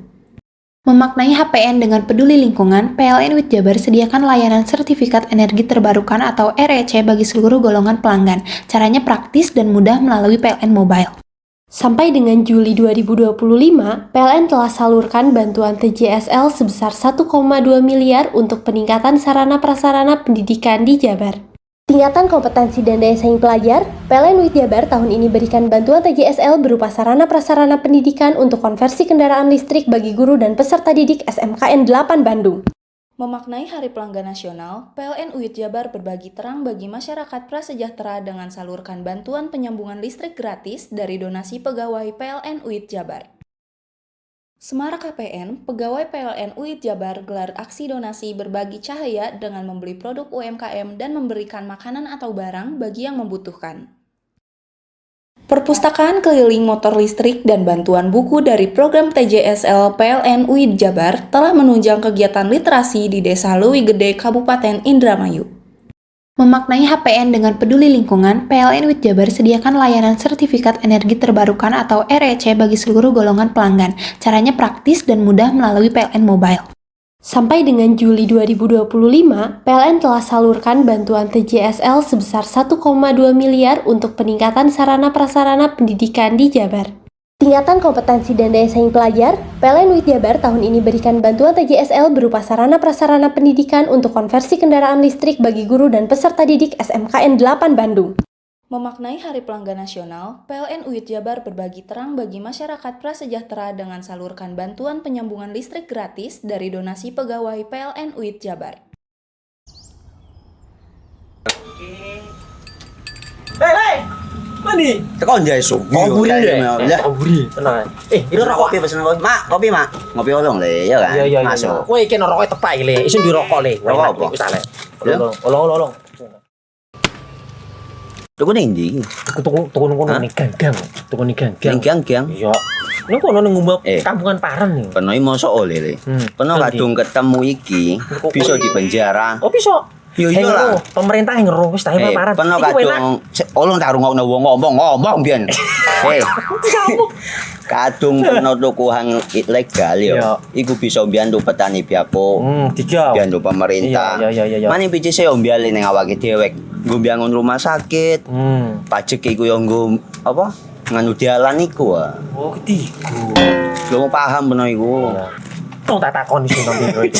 Memaknai HPN dengan peduli lingkungan, PLN UID Jabar sediakan layanan sertifikat energi terbarukan atau REC bagi seluruh golongan pelanggan. Caranya praktis dan mudah melalui PLN Mobile. Sampai dengan Juli 2025, PLN telah salurkan bantuan TJSL sebesar 1,2 miliar untuk peningkatan sarana-prasarana pendidikan di Jabar. Tingkatan kompetensi dan daya saing pelajar, PLN UIT Jabar tahun ini berikan bantuan TJSL berupa sarana prasarana pendidikan untuk konversi kendaraan listrik bagi guru dan peserta didik SMKN 8 Bandung. Memaknai Hari Pelanggan Nasional, PLN UIT Jabar berbagi terang bagi masyarakat prasejahtera dengan salurkan bantuan penyambungan listrik gratis dari donasi pegawai PLN UIT Jabar. Semarak KPN, pegawai PLN UIT Jabar gelar aksi donasi berbagi cahaya dengan membeli produk UMKM dan memberikan makanan atau barang bagi yang membutuhkan. Perpustakaan keliling motor listrik dan bantuan buku dari program TJSL PLN UIT Jabar telah menunjang kegiatan literasi di Desa Leuwi Gede, Kabupaten Indramayu. Memaknai HPN dengan peduli lingkungan, PLN UIT Jabar sediakan layanan sertifikat energi terbarukan atau REC bagi seluruh golongan pelanggan. Caranya praktis dan mudah melalui PLN Mobile. Sampai dengan Juli 2025, PLN telah salurkan bantuan TJSL sebesar 1,2 miliar untuk peningkatan sarana prasarana pendidikan di Jabar. Tingkatan kompetensi dan daya saing pelajar, PLN UIT Jabar tahun ini berikan bantuan TJSL berupa sarana prasarana pendidikan untuk konversi kendaraan listrik bagi guru dan peserta didik SMKN 8 Bandung. Memaknai Hari Pelanggan Nasional, PLN UIT Jabar berbagi terang bagi masyarakat prasejahtera dengan salurkan bantuan penyambungan listrik gratis dari donasi pegawai PLN UIT Jabar. Hei! Mandi. Tekan jaya subuh. Buri ya. Buri. Tenang. Ini rokok kopi pesen kopi. Mak, kopi mak. Ngopi olong le, ya kan? Iya. Masuk. Woi, iki rokok tepak le. Isin dirokok le. Rokok apa? Wis ale. Olong. Tuku ning ndi? Tuku ngono ning gang. Tuku ning gang. Gang. Iya. Ning kono ning ngombe kampungan Paren nih. Peno iki mosok oleh le. Peno kadung ketemu iki bisa dipenjara. Oh, bisa. Yo iya lah. Pemerintah yang ngeruh wis tahe paparan. Peno kadung olong tak rungokno wong ngomong biyen. Kadung peno tuku hang ilegal yo. Iku bisa mbiyantu petani biako. Mbiyantu pemerintah. Iya. Mane picise yo mbiale ning awake dhewek. Nggo mbiangun rumah sakit. Pajak iku yo nggo apa? Nganu dalan iku. Oh, ketiku. Lu paham peno iku. Tong tak takoni sing nang biro iki.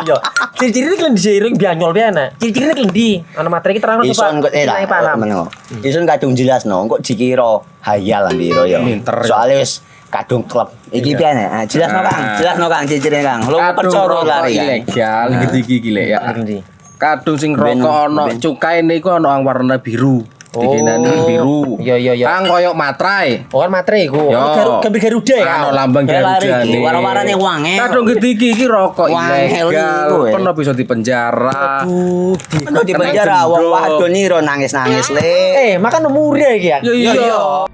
Yo. Ciri-cirine klen diseiring bianyol piana. Ciri-cirine klen ndi? Ana materi iki terangno coba. Ison kadung jelasno, kok dikira hayal biro yo. Soale wis kadung klub. Iki piana? Jelasno Kang ciri-cirine Kang. Lu percaya lari ilegal iki lek ya. Kadung sing rokok ana cukaine iku ana warna biru. Dikenani biru. Iya. Kang koyo materai. Oh kan materai iku. Gambar Garuda ya. Ana lambang Garuda. Warna-warnane wange. Kadung iki rokok ilegal. Pernah bisa dipenjara. Aduh, dipenjara wong wadon iro nangis-nangis le. Makan murah iki ya. Iya.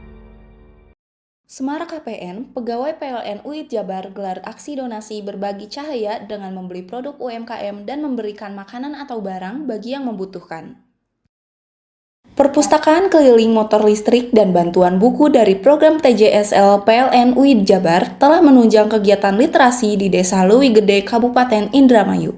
Semarak KPN, pegawai PLN UIT Jabar gelar aksi donasi berbagi cahaya dengan membeli produk UMKM dan memberikan makanan atau barang bagi yang membutuhkan. Perpustakaan keliling motor listrik dan bantuan buku dari program TJSL PLN UIT Jabar telah menunjang kegiatan literasi di Desa Leuwi Gede, Kabupaten Indramayu.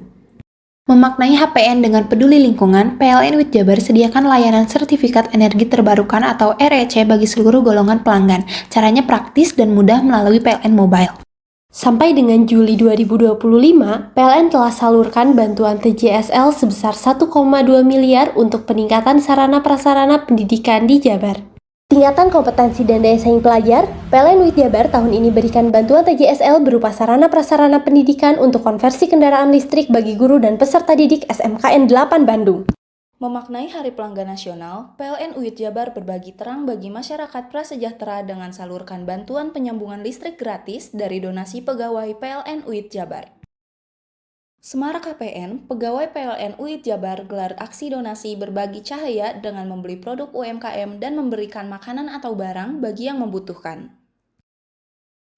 Memaknai HPN dengan peduli lingkungan, PLN UIT Jabar sediakan layanan sertifikat energi terbarukan atau REC bagi seluruh golongan pelanggan. Caranya praktis dan mudah melalui PLN Mobile. Sampai dengan Juli 2025, PLN telah salurkan bantuan TJSL sebesar 1,2 miliar untuk peningkatan sarana prasarana pendidikan di Jabar. Tingkatan kompetensi dan daya saing pelajar, PLN UIT Jabar tahun ini berikan bantuan TJSL berupa sarana prasarana pendidikan untuk konversi kendaraan listrik bagi guru dan peserta didik SMKN 8 Bandung. Memaknai Hari Pelanggan Nasional, PLN UIT Jabar berbagi terang bagi masyarakat prasejahtera dengan salurkan bantuan penyambungan listrik gratis dari donasi pegawai PLN UIT Jabar. Semarak KPN, pegawai PLN UIT Jabar gelar aksi donasi berbagi cahaya dengan membeli produk UMKM dan memberikan makanan atau barang bagi yang membutuhkan.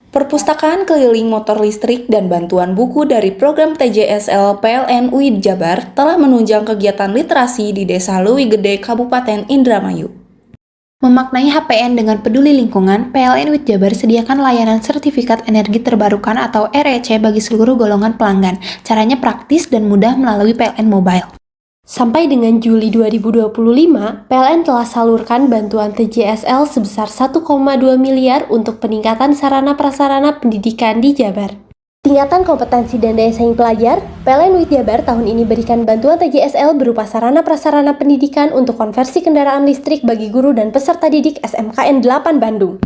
Perpustakaan keliling motor listrik dan bantuan buku dari program TJSL PLN UIT Jabar telah menunjang kegiatan literasi di Desa Leuwi Gede, Kabupaten Indramayu. Memaknai HPN dengan peduli lingkungan, PLN UIT Jabar sediakan layanan sertifikat energi terbarukan atau REC bagi seluruh golongan pelanggan. Caranya praktis dan mudah melalui PLN Mobile. Sampai dengan Juli 2025, PLN telah salurkan bantuan TJSL sebesar 1,2 miliar untuk peningkatan sarana prasarana pendidikan di Jabar. Tingkatan kompetensi dan daya saing pelajar, PLN UIT Jabar tahun ini berikan bantuan TJSL berupa sarana prasarana pendidikan untuk konversi kendaraan listrik bagi guru dan peserta didik SMKN 8 Bandung.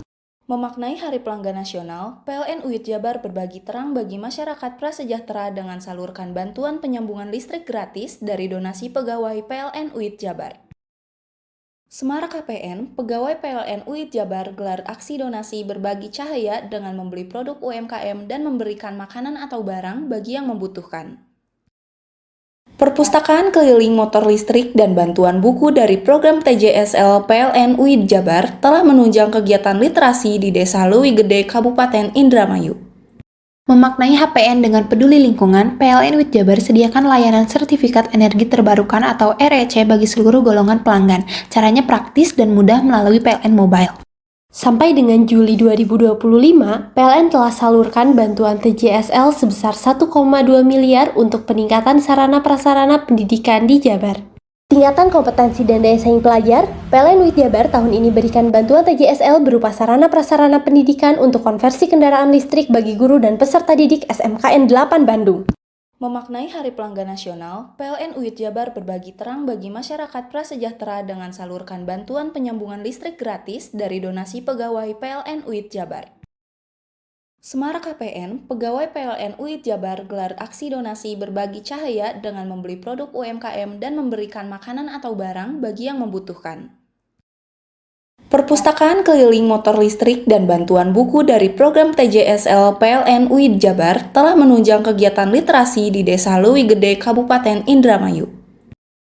Memaknai Hari Pelanggan Nasional, PLN UIT Jabar berbagi terang bagi masyarakat prasejahtera dengan salurkan bantuan penyambungan listrik gratis dari donasi pegawai PLN UIT Jabar. Semarak KPN, pegawai PLN UIT Jabar gelar aksi donasi berbagi cahaya dengan membeli produk UMKM dan memberikan makanan atau barang bagi yang membutuhkan. Perpustakaan keliling motor listrik dan bantuan buku dari program TJSL PLN UIT Jabar telah menunjang kegiatan literasi di Desa Leuwi Gede, Kabupaten Indramayu. Memaknai HPN dengan peduli lingkungan, PLN UIT Jabar sediakan layanan sertifikat energi terbarukan atau REC bagi seluruh golongan pelanggan. Caranya praktis dan mudah melalui PLN Mobile. Sampai dengan Juli 2025, PLN telah salurkan bantuan TJSL sebesar 1,2 miliar untuk peningkatan sarana prasarana pendidikan di Jabar. Tingkatan kompetensi dan daya saing pelajar, PLN UIT Jabar tahun ini berikan bantuan TJSL berupa sarana prasarana pendidikan untuk konversi kendaraan listrik bagi guru dan peserta didik SMKN 8 Bandung. Memaknai Hari Pelanggan Nasional, PLN UIT Jabar berbagi terang bagi masyarakat prasejahtera dengan salurkan bantuan penyambungan listrik gratis dari donasi pegawai PLN UIT Jabar. Semarak KPN, pegawai PLN UIT Jabar gelar aksi donasi berbagi cahaya dengan membeli produk UMKM dan memberikan makanan atau barang bagi yang membutuhkan. Perpustakaan keliling motor listrik dan bantuan buku dari program TJSL PLN UIT Jabar telah menunjang kegiatan literasi di Desa Leuwi Gede, Kabupaten Indramayu.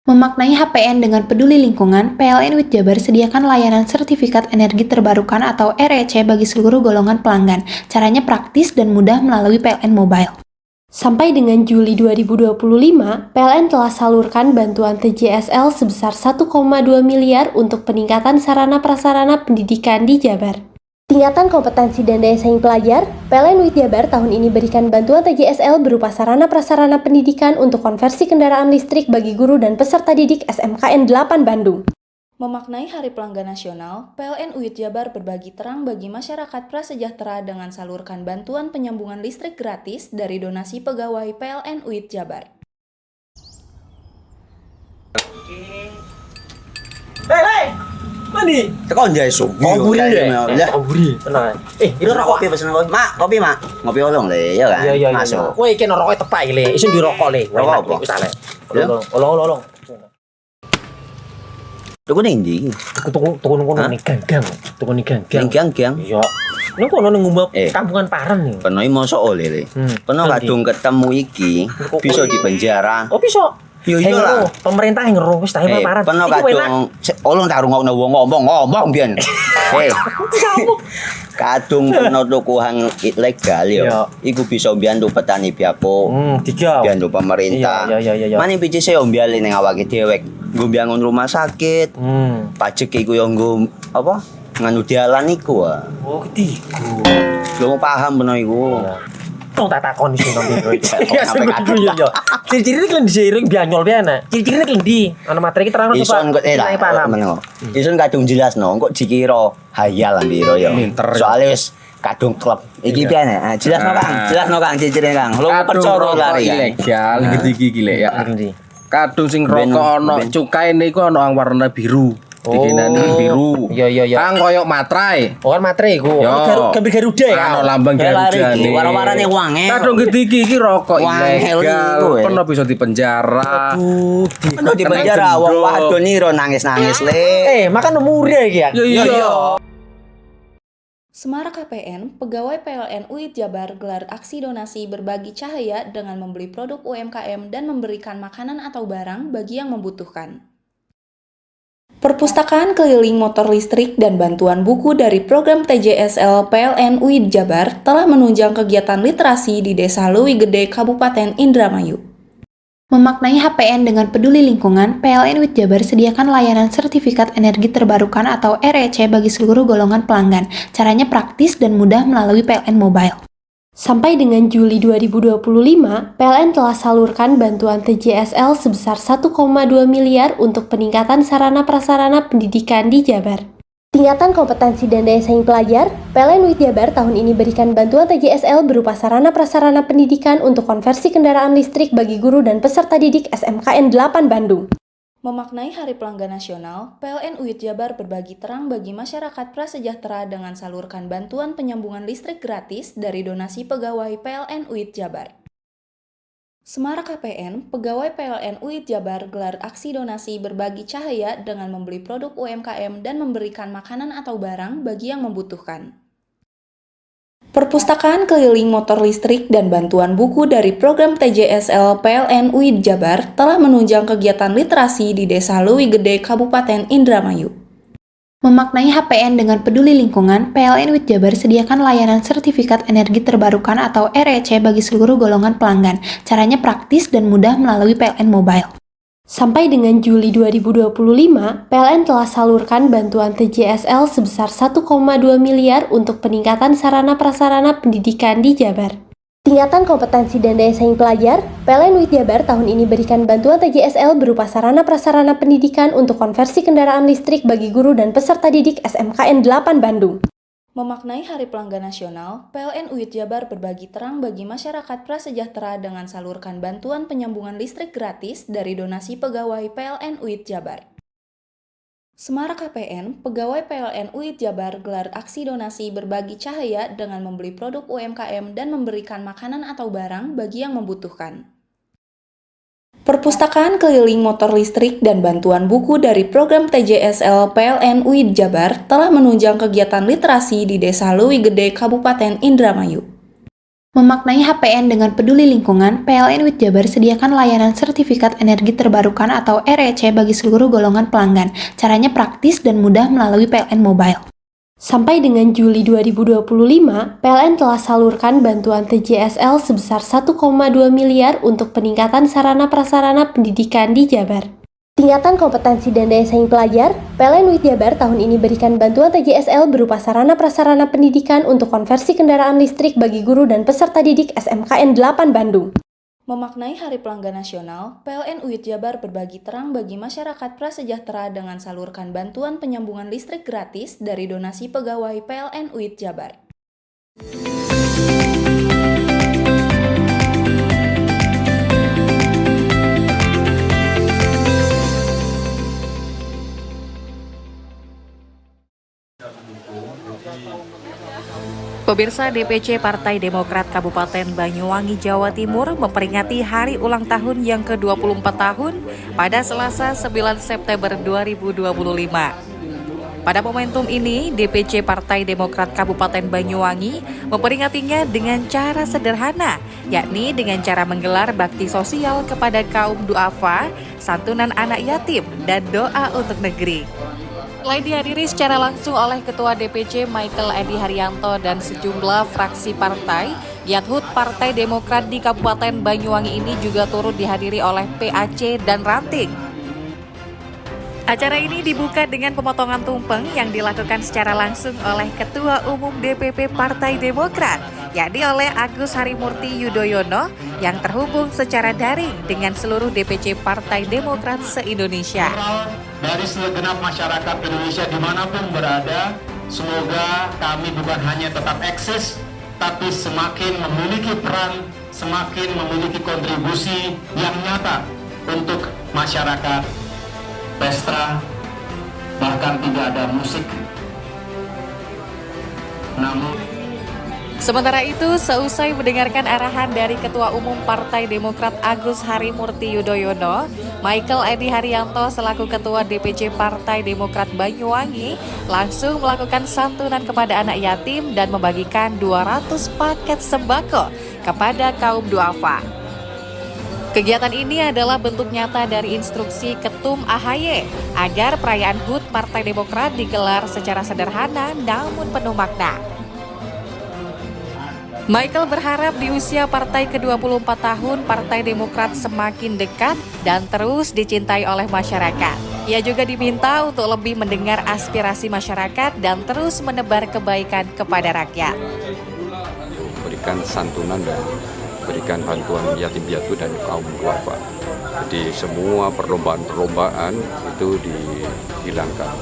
Memaknai HPN dengan peduli lingkungan, PLN UIT Jabar sediakan layanan sertifikat energi terbarukan atau REC bagi seluruh golongan pelanggan. Caranya praktis dan mudah melalui PLN Mobile. Sampai dengan Juli 2025, PLN telah salurkan bantuan TJSL sebesar 1,2 miliar untuk peningkatan sarana prasarana pendidikan di Jabar. Tingkatan kompetensi dan daya saing pelajar, PLN UIT Jabar tahun ini berikan bantuan TJSL berupa sarana prasarana pendidikan untuk konversi kendaraan listrik bagi guru dan peserta didik SMKN 8 Bandung. Memaknai Hari Pelanggan Nasional, PLN UIT Jabar berbagi terang bagi masyarakat prasejahtera dengan salurkan bantuan penyambungan listrik gratis dari donasi pegawai PLN UIT Jabar. Hei, mandi. Tekan jaya subuh. Komburi deh. Komburi, tenang. Ini rokok. Kopi pesen kopi. Mak, kopi mak. Ngopi olong le, ya kan? Iya. Masuk. Woi, kena rokok tepak le. Isun di rokok le. Rokok apa? Wis ale. Olong. Tuku ning ndi? Tuku ning ganggang. Tuku ning ganggang. Gang. Iya. Ning kono ning ngumba kampungan Paren nih. Peno mosok oleh le. Peno kadung ketemu iki bisa dipenjara. Oh bisa. Yo iya lah. Pemerintah yang ngeru wis tahe Paren. Peno kadung olong tak rungokno wong ngomong biyen. Kadung peno tuku hang ilegal yo. Iku bisa mbiyantu petani biako. Mbiyantu pemerintah. Iya. Mane pici se mbiale ning awake dhewek. Nggo mbiangun rumah sakit. Pajak iku yo nggo apa? Nganu dalan iku. Oh, ketiku. Lu paham peno iku. Tong tak takon iso nang biro iki. Ya yo. Ciri-cirine kan diseiring bianyol piana. Ciri-cirine klendi. Ana materi iki terang coba. Ison kok meneng. Ison kadung jelasno kok dikira hayal biro yo. Soale wis kadung klub. Iki piana? Jelasno Kang ciri-cirine Kang. Lu percaya lari ilegal iki lek ya. Kadung sing rokok ana cukaine iku ana warna biru. Dikenani biru. Iya. Kang koyo materai. Oh kan materai iku. Gambar Garuda ya. Ana lambang Garuda. Warna-warnane wange. Kadung iki rokok ilegal. Pernah bisa dipenjara. Aduh, dipenjara wong wadon iro nangis-nangis le. Makan murah iki ya. Iya. Semarak KPN, pegawai PLN UIT Jabar gelar aksi donasi berbagi cahaya dengan membeli produk UMKM dan memberikan makanan atau barang bagi yang membutuhkan. Perpustakaan keliling motor listrik dan bantuan buku dari program TJSL PLN UIT Jabar telah menunjang kegiatan literasi di Desa Leuwi Gede, Kabupaten Indramayu. Memaknai HPN dengan peduli lingkungan, PLN UIT Jabar sediakan layanan sertifikat energi terbarukan atau REC bagi seluruh golongan pelanggan. Caranya praktis dan mudah melalui PLN Mobile. Sampai dengan Juli 2025, PLN telah salurkan bantuan TJSL sebesar 1,2 miliar untuk peningkatan sarana prasarana pendidikan di Jabar. Tingkatan kompetensi dan daya saing pelajar, PLN UIT Jabar tahun ini berikan bantuan TJSL berupa sarana-prasarana pendidikan untuk konversi kendaraan listrik bagi guru dan peserta didik SMKN 8 Bandung. Memaknai Hari Pelanggan Nasional, PLN UIT Jabar berbagi terang bagi masyarakat prasejahtera dengan salurkan bantuan penyambungan listrik gratis dari donasi pegawai PLN UIT Jabar. Semarak KPN, pegawai PLN UIT Jabar gelar aksi donasi berbagi cahaya dengan membeli produk UMKM dan memberikan makanan atau barang bagi yang membutuhkan. Perpustakaan keliling motor listrik dan bantuan buku dari program TJSL PLN UIT Jabar telah menunjang kegiatan literasi di Desa Leuwi Gede, Kabupaten Indramayu. Memaknai HPN dengan peduli lingkungan, PLN UIT Jabar sediakan layanan sertifikat energi terbarukan atau REC bagi seluruh golongan pelanggan. Caranya praktis dan mudah melalui PLN Mobile. Sampai dengan Juli 2025, PLN telah salurkan bantuan TJSL sebesar 1,2 miliar untuk peningkatan sarana-prasarana pendidikan di Jabar. Tingkatan kompetensi dan daya saing pelajar, PLN UIT Jabar tahun ini berikan bantuan TJSL berupa sarana-prasarana pendidikan untuk konversi kendaraan listrik bagi guru dan peserta didik SMKN 8 Bandung. Memaknai Hari Pelanggan Nasional, PLN UIT Jabar berbagi terang bagi masyarakat prasejahtera dengan salurkan bantuan penyambungan listrik gratis dari donasi pegawai PLN UIT Jabar. Semarak KPN, pegawai PLN UIT Jabar gelar aksi donasi berbagi cahaya dengan membeli produk UMKM dan memberikan makanan atau barang bagi yang membutuhkan. Perpustakaan keliling motor listrik dan bantuan buku dari program TJSL PLN UIT Jabar telah menunjang kegiatan literasi di Desa Leuwi Gede, Kabupaten Indramayu. Memaknai HPN dengan peduli lingkungan, PLN UIT Jabar sediakan layanan sertifikat energi terbarukan atau REC bagi seluruh golongan pelanggan. Caranya praktis dan mudah melalui PLN Mobile. Sampai dengan Juli 2025, PLN telah salurkan bantuan TJSL sebesar 1,2 miliar untuk peningkatan sarana-prasarana pendidikan di Jabar. Tingkatan kompetensi dan daya saing pelajar, PLN UIT Jabar tahun ini berikan bantuan TJSL berupa sarana-prasarana pendidikan untuk konversi kendaraan listrik bagi guru dan peserta didik SMKN 8 Bandung. Memaknai Hari Pelanggan Nasional, PLN UIT Jabar berbagi terang bagi masyarakat prasejahtera dengan salurkan bantuan penyambungan listrik gratis dari donasi pegawai PLN UIT Jabar. Pemirsa, DPC Partai Demokrat Kabupaten Banyuwangi, Jawa Timur memperingati hari ulang tahun yang ke-24 tahun pada Selasa 9 September 2025. Pada momentum ini, DPC Partai Demokrat Kabupaten Banyuwangi memperingatinya dengan cara sederhana, yakni dengan cara menggelar bakti sosial kepada kaum duafa, santunan anak yatim, dan doa untuk negeri. Selain dihadiri secara langsung oleh Ketua DPC Michael Edi Haryanto dan sejumlah fraksi partai, Giat HUT Partai Demokrat di Kabupaten Banyuwangi ini juga turut dihadiri oleh PAC dan Ranting. Acara ini dibuka dengan pemotongan tumpeng yang dilakukan secara langsung oleh Ketua Umum DPP Partai Demokrat, yakni oleh Agus Harimurti Yudhoyono yang terhubung secara daring dengan seluruh DPC Partai Demokrat se-Indonesia. Dari segenap masyarakat Indonesia dimanapun berada, semoga kami bukan hanya tetap eksis, tapi semakin memiliki peran, semakin memiliki kontribusi yang nyata untuk masyarakat. Pesta, bahkan tidak ada musik. Namun sementara itu, seusai mendengarkan arahan dari Ketua Umum Partai Demokrat Agus Harimurti Yudhoyono, Michael Edi Haryanto selaku Ketua DPC Partai Demokrat Banyuwangi langsung melakukan santunan kepada anak yatim dan membagikan 200 paket sembako kepada kaum duafa. Kegiatan ini adalah bentuk nyata dari instruksi Ketum AHY agar perayaan HUT Partai Demokrat digelar secara sederhana namun penuh makna. Michael berharap di usia partai ke-24 tahun, Partai Demokrat semakin dekat dan terus dicintai oleh masyarakat. Ia juga diminta untuk lebih mendengar aspirasi masyarakat dan terus menebar kebaikan kepada rakyat. Berikan santunan dan berikan bantuan yatim piatu dan kaum duafa. Jadi semua perlombaan-perlombaan itu dihilangkan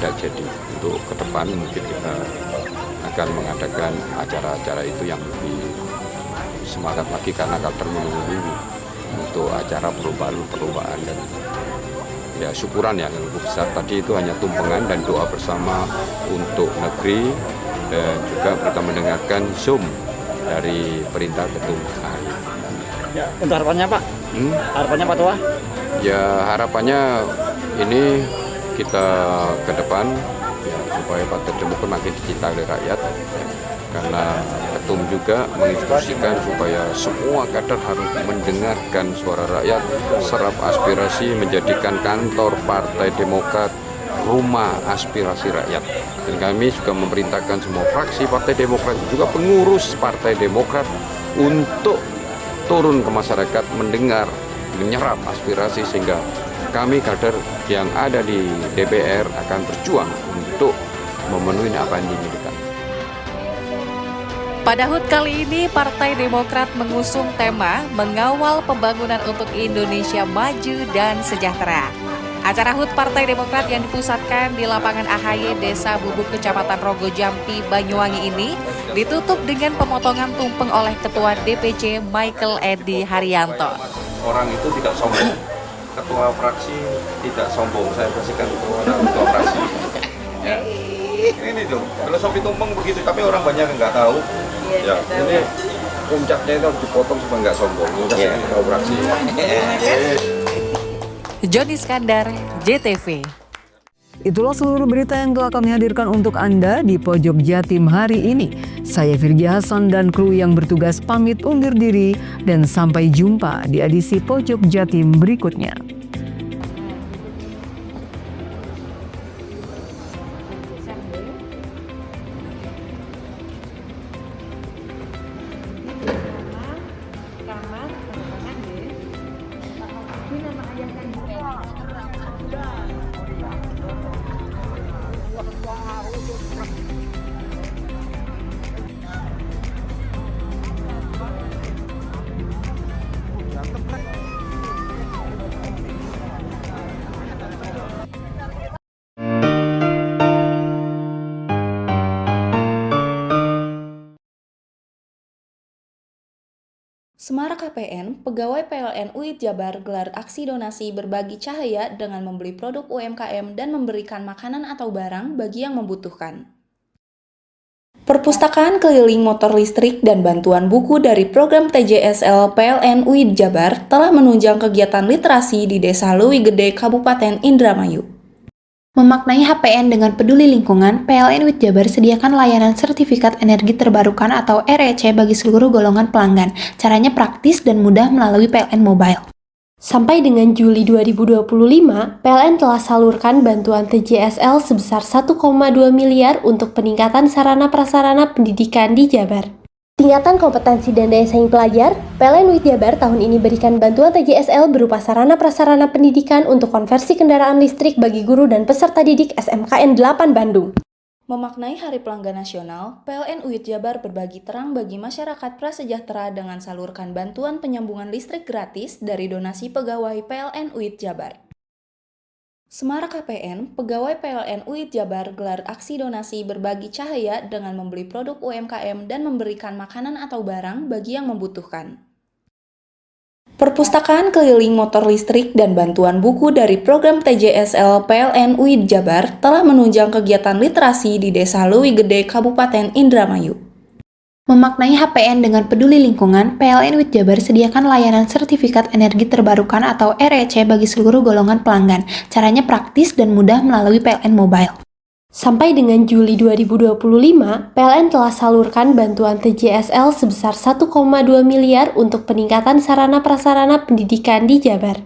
tidak jadi. Untuk ke depan mungkin kita akan mengadakan acara-acara itu yang lebih semangat lagi, karena kader menunggu untuk acara perlombaan dan ya syukuran yang lebih besar. Tadi itu hanya tumpengan dan doa bersama untuk negeri, dan juga kita mendengarkan Zoom dari perintah ketum AHY. Ya, untuk harapannya Pak? Harapannya Pak Tua? Ya harapannya ini kita ke depan ya, supaya Partai Demokrat makin dicintai oleh rakyat, karena ketum juga menginstruksikan supaya semua kader harus mendengarkan suara rakyat, serap aspirasi, menjadikan kantor Partai Demokrat rumah aspirasi rakyat. Dan kami juga memerintahkan semua fraksi Partai Demokrat, juga pengurus Partai Demokrat untuk turun ke masyarakat, mendengar, menyerap aspirasi, sehingga kami kader yang ada di DPR akan berjuang untuk memenuhi apa yang diinginkan. Pada HUT kali ini, Partai Demokrat mengusung tema mengawal pembangunan untuk Indonesia maju dan sejahtera. Acara HUT Partai Demokrat yang dipusatkan di lapangan AHY Desa Bubuk Kecamatan Rogo Jampi, Banyuwangi ini ditutup dengan pemotongan tumpeng oleh Ketua DPC Michael Edi Haryanto. Orang itu tidak sombong, ketua fraksi tidak sombong. Saya pastikan ketua fraksi. Ya. Ini tuh, filosofi tumpeng begitu, tapi orang banyak yang nggak tahu. Ya, ini puncaknya itu harus dipotong supaya nggak sombong. Saya ketua fraksi. Joni Skandar, JTV. Itulah seluruh berita yang telah kami hadirkan untuk Anda di Pojok Jatim hari ini. Saya Virgi Hasan dan kru yang bertugas pamit undur diri dan sampai jumpa di edisi Pojok Jatim berikutnya. Semarak KPN, pegawai PLN UID Jabar gelar aksi donasi berbagi cahaya dengan membeli produk UMKM dan memberikan makanan atau barang bagi yang membutuhkan. Perpustakaan keliling motor listrik dan bantuan buku dari program TJSL PLN UID Jabar telah menunjang kegiatan literasi di Desa Leuwi Gede, Kabupaten Indramayu. Memaknai HPN dengan peduli lingkungan, PLN UID Jabar sediakan layanan sertifikat energi terbarukan atau REC bagi seluruh golongan pelanggan. Caranya praktis dan mudah melalui PLN Mobile. Sampai dengan Juli 2025, PLN telah salurkan bantuan TJSL sebesar 1,2 miliar untuk peningkatan sarana prasarana pendidikan di Jabar. Tingkatan kompetensi dan daya saing pelajar, PLN UID Jabar tahun ini berikan bantuan TJSL berupa sarana prasarana pendidikan untuk konversi kendaraan listrik bagi guru dan peserta didik SMKN 8 Bandung. Memaknai Hari Pelanggan Nasional, PLN UID Jabar berbagi terang bagi masyarakat prasejahtera dengan salurkan bantuan penyambungan listrik gratis dari donasi pegawai PLN UID Jabar. Semarak KPN, pegawai PLN UID Jabar gelar aksi donasi berbagi cahaya dengan membeli produk UMKM dan memberikan makanan atau barang bagi yang membutuhkan. Perpustakaan keliling motor listrik dan bantuan buku dari program TJSL PLN UID Jabar telah menunjang kegiatan literasi di Desa Leuwi Gede, Kabupaten Indramayu. Memaknai HPN dengan peduli lingkungan, PLN UID Jabar sediakan layanan sertifikat energi terbarukan atau REC bagi seluruh golongan pelanggan. Caranya praktis dan mudah melalui PLN Mobile. Sampai dengan Juli 2025, PLN telah salurkan bantuan TJSL sebesar 1,2 miliar untuk peningkatan sarana prasarana pendidikan di Jabar.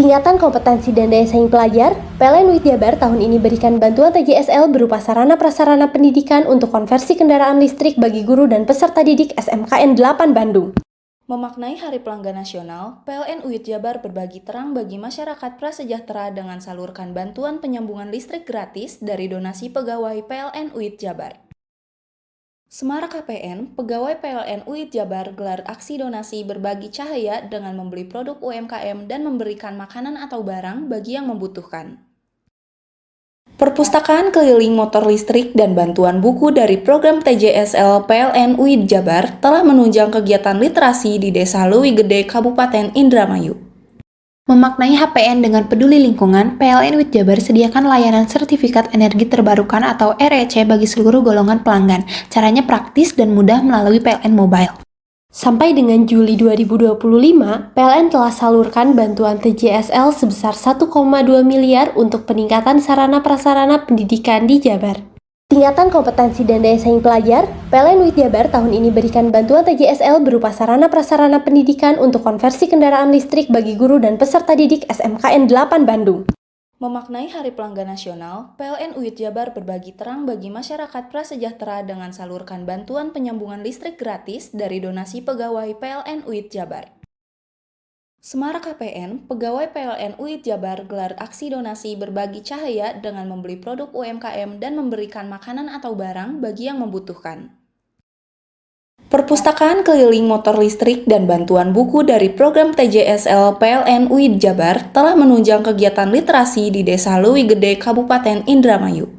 Tingkatan kompetensi dan daya saing pelajar, PLN UID Jabar tahun ini berikan bantuan TJSL berupa sarana prasarana pendidikan untuk konversi kendaraan listrik bagi guru dan peserta didik SMKN 8 Bandung. Memaknai Hari Pelanggan Nasional, PLN UID Jabar berbagi terang bagi masyarakat prasejahtera dengan salurkan bantuan penyambungan listrik gratis dari donasi pegawai PLN UID Jabar. Semarak KPN, pegawai PLN UID Jabar gelar aksi donasi berbagi cahaya dengan membeli produk UMKM dan memberikan makanan atau barang bagi yang membutuhkan. Perpustakaan keliling motor listrik dan bantuan buku dari program TJSL PLN UID Jabar telah menunjang kegiatan literasi di Desa Leuwi Gede, Kabupaten Indramayu. Memaknai HPN dengan peduli lingkungan, PLN UID Jabar sediakan layanan sertifikat energi terbarukan atau REC bagi seluruh golongan pelanggan. Caranya praktis dan mudah melalui PLN Mobile. Sampai dengan Juli 2025, PLN telah salurkan bantuan TJSL sebesar 1,2 miliar untuk peningkatan sarana-prasarana pendidikan di Jabar. Tingkatan kompetensi dan daya saing pelajar, PLN UID Jabar tahun ini berikan bantuan TJSL berupa sarana-prasarana pendidikan untuk konversi kendaraan listrik bagi guru dan peserta didik SMKN 8 Bandung. Memaknai Hari Pelanggan Nasional, PLN UID Jabar berbagi terang bagi masyarakat prasejahtera dengan salurkan bantuan penyambungan listrik gratis dari donasi pegawai PLN UID Jabar. Semarak KPN, pegawai PLN UID Jabar gelar aksi donasi berbagi cahaya dengan membeli produk UMKM dan memberikan makanan atau barang bagi yang membutuhkan. Perpustakaan keliling motor listrik dan bantuan buku dari program TJSL PLN UID Jabar telah menunjang kegiatan literasi di Desa Leuwi Gede, Kabupaten Indramayu.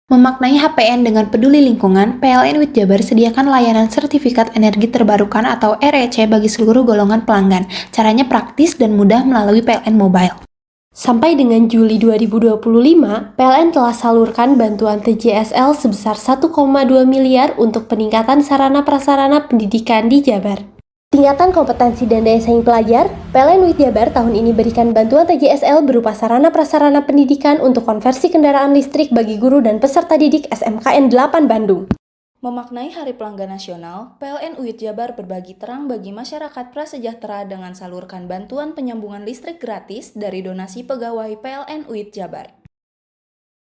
Memaknai HPN dengan peduli lingkungan, PLN UID Jabar sediakan layanan sertifikat energi terbarukan atau REC bagi seluruh golongan pelanggan. Caranya praktis dan mudah melalui PLN Mobile. Sampai dengan Juli 2025, PLN telah salurkan bantuan TJSL sebesar 1,2 miliar untuk peningkatan sarana-prasarana pendidikan di Jabar. Tingkatan kompetensi dan daya saing pelajar, PLN UID Jabar tahun ini berikan bantuan TJSL berupa sarana-prasarana pendidikan untuk konversi kendaraan listrik bagi guru dan peserta didik SMKN 8 Bandung. Memaknai Hari Pelanggan Nasional, PLN UID Jabar berbagi terang bagi masyarakat prasejahtera dengan salurkan bantuan penyambungan listrik gratis dari donasi pegawai PLN UID Jabar.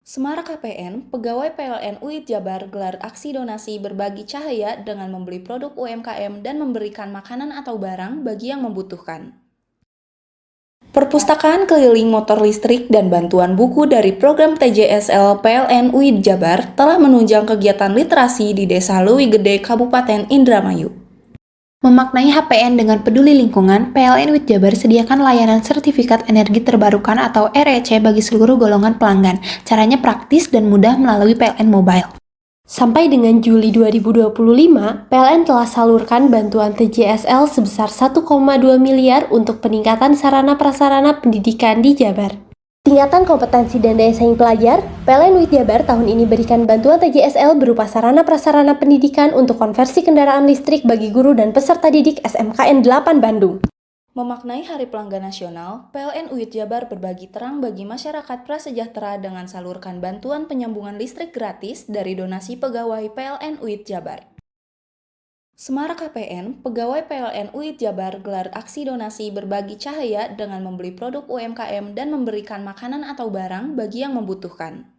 Semarak KPN, pegawai PLN UID Jabar gelar aksi donasi berbagi cahaya dengan membeli produk UMKM dan memberikan makanan atau barang bagi yang membutuhkan. Perpustakaan keliling motor listrik dan bantuan buku dari program TJSL PLN UID Jabar telah menunjang kegiatan literasi di Desa Leuwi Gede, Kabupaten Indramayu. Memaknai HPN dengan peduli lingkungan, PLN UID Jabar sediakan layanan sertifikat energi terbarukan atau REC bagi seluruh golongan pelanggan. Caranya praktis dan mudah melalui PLN Mobile. Sampai dengan Juli 2025, PLN telah salurkan bantuan TJSL sebesar 1,2 miliar untuk peningkatan sarana-prasarana pendidikan di Jabar. Tingkatan kompetensi dan daya saing pelajar, PLN UID Jabar tahun ini berikan bantuan TJSL berupa sarana-prasarana pendidikan untuk konversi kendaraan listrik bagi guru dan peserta didik SMKN 8 Bandung. Memaknai Hari Pelanggan Nasional, PLN UID Jabar berbagi terang bagi masyarakat prasejahtera dengan salurkan bantuan penyambungan listrik gratis dari donasi pegawai PLN UID Jabar. Semarak KPN, pegawai PLN UID Jabar gelar aksi donasi berbagi cahaya dengan membeli produk UMKM dan memberikan makanan atau barang bagi yang membutuhkan.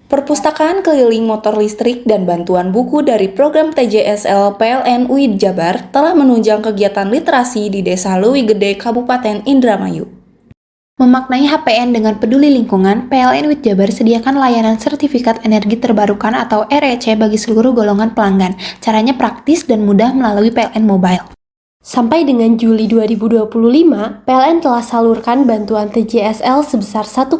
Perpustakaan keliling motor listrik dan bantuan buku dari program TJSL PLN UID Jabar telah menunjang kegiatan literasi di Desa Leuwi Gede, Kabupaten Indramayu. Memaknai HPN dengan peduli lingkungan, PLN UID Jabar sediakan layanan sertifikat energi terbarukan atau REC bagi seluruh golongan pelanggan. Caranya praktis dan mudah melalui PLN Mobile. Sampai dengan Juli 2025, PLN telah salurkan bantuan TJSL sebesar 1,2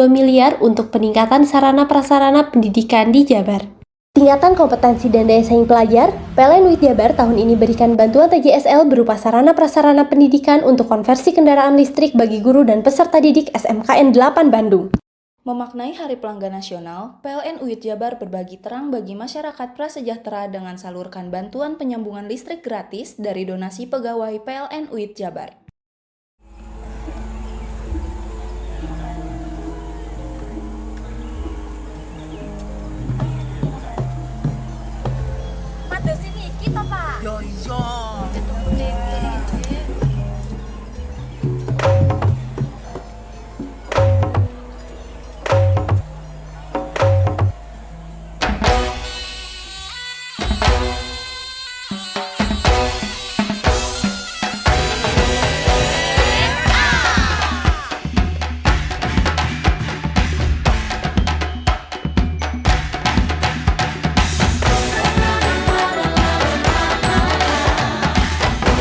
miliar untuk peningkatan sarana-prasarana pendidikan di Jabar. Tingkatan kompetensi dan daya saing pelajar, PLN UID Jabar tahun ini berikan bantuan TJSL berupa sarana-prasarana pendidikan untuk konversi kendaraan listrik bagi guru dan peserta didik SMKN 8 Bandung. Memaknai Hari Pelanggan Nasional, PLN UID Jabar berbagi terang bagi masyarakat prasejahtera dengan salurkan bantuan penyambungan listrik gratis dari donasi pegawai PLN UID Jabar. Pada sini kita, Pak. Yo iya.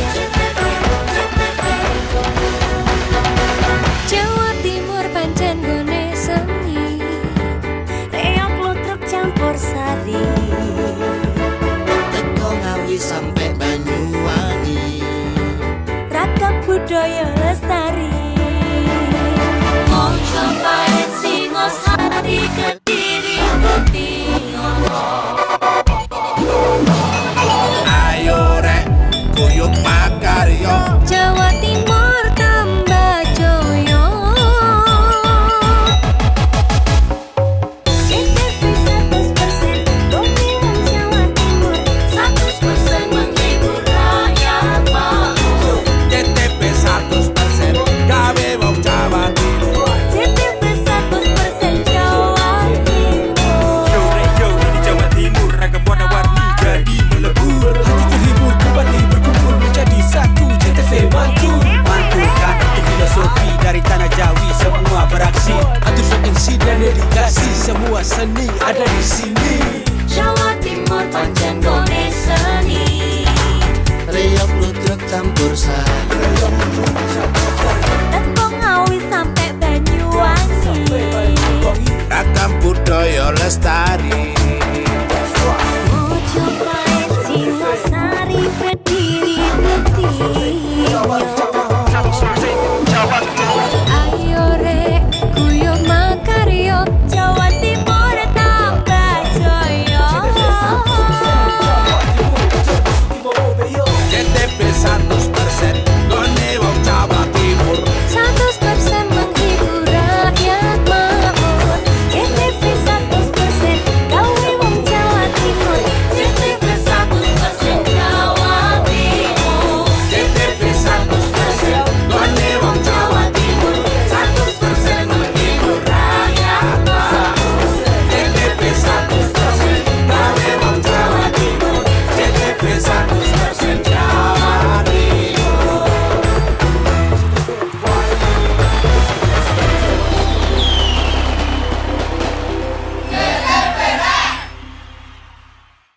Cinta budaya lestari. Mojopahit Singosari Kediri Kutiono. Ayo rek guyub makarya Jawa Timur tambah joyo. CTV 100% dongeng wong Jawa Timur, 100% menghibur rakyat makmur. CTV 100% gawe wong Jawa Timur. CTV 100% Jawa Timur. Yo di Jawa Timur ragam warna-warni jadi melebur. Hati terhibur kembali berkumpul menjadi satu. JTV Mantu Mantukan untuk filosofi dari tanah Jawi semua beraksi. Atur MC dan dedikasi semua seni ada di sini.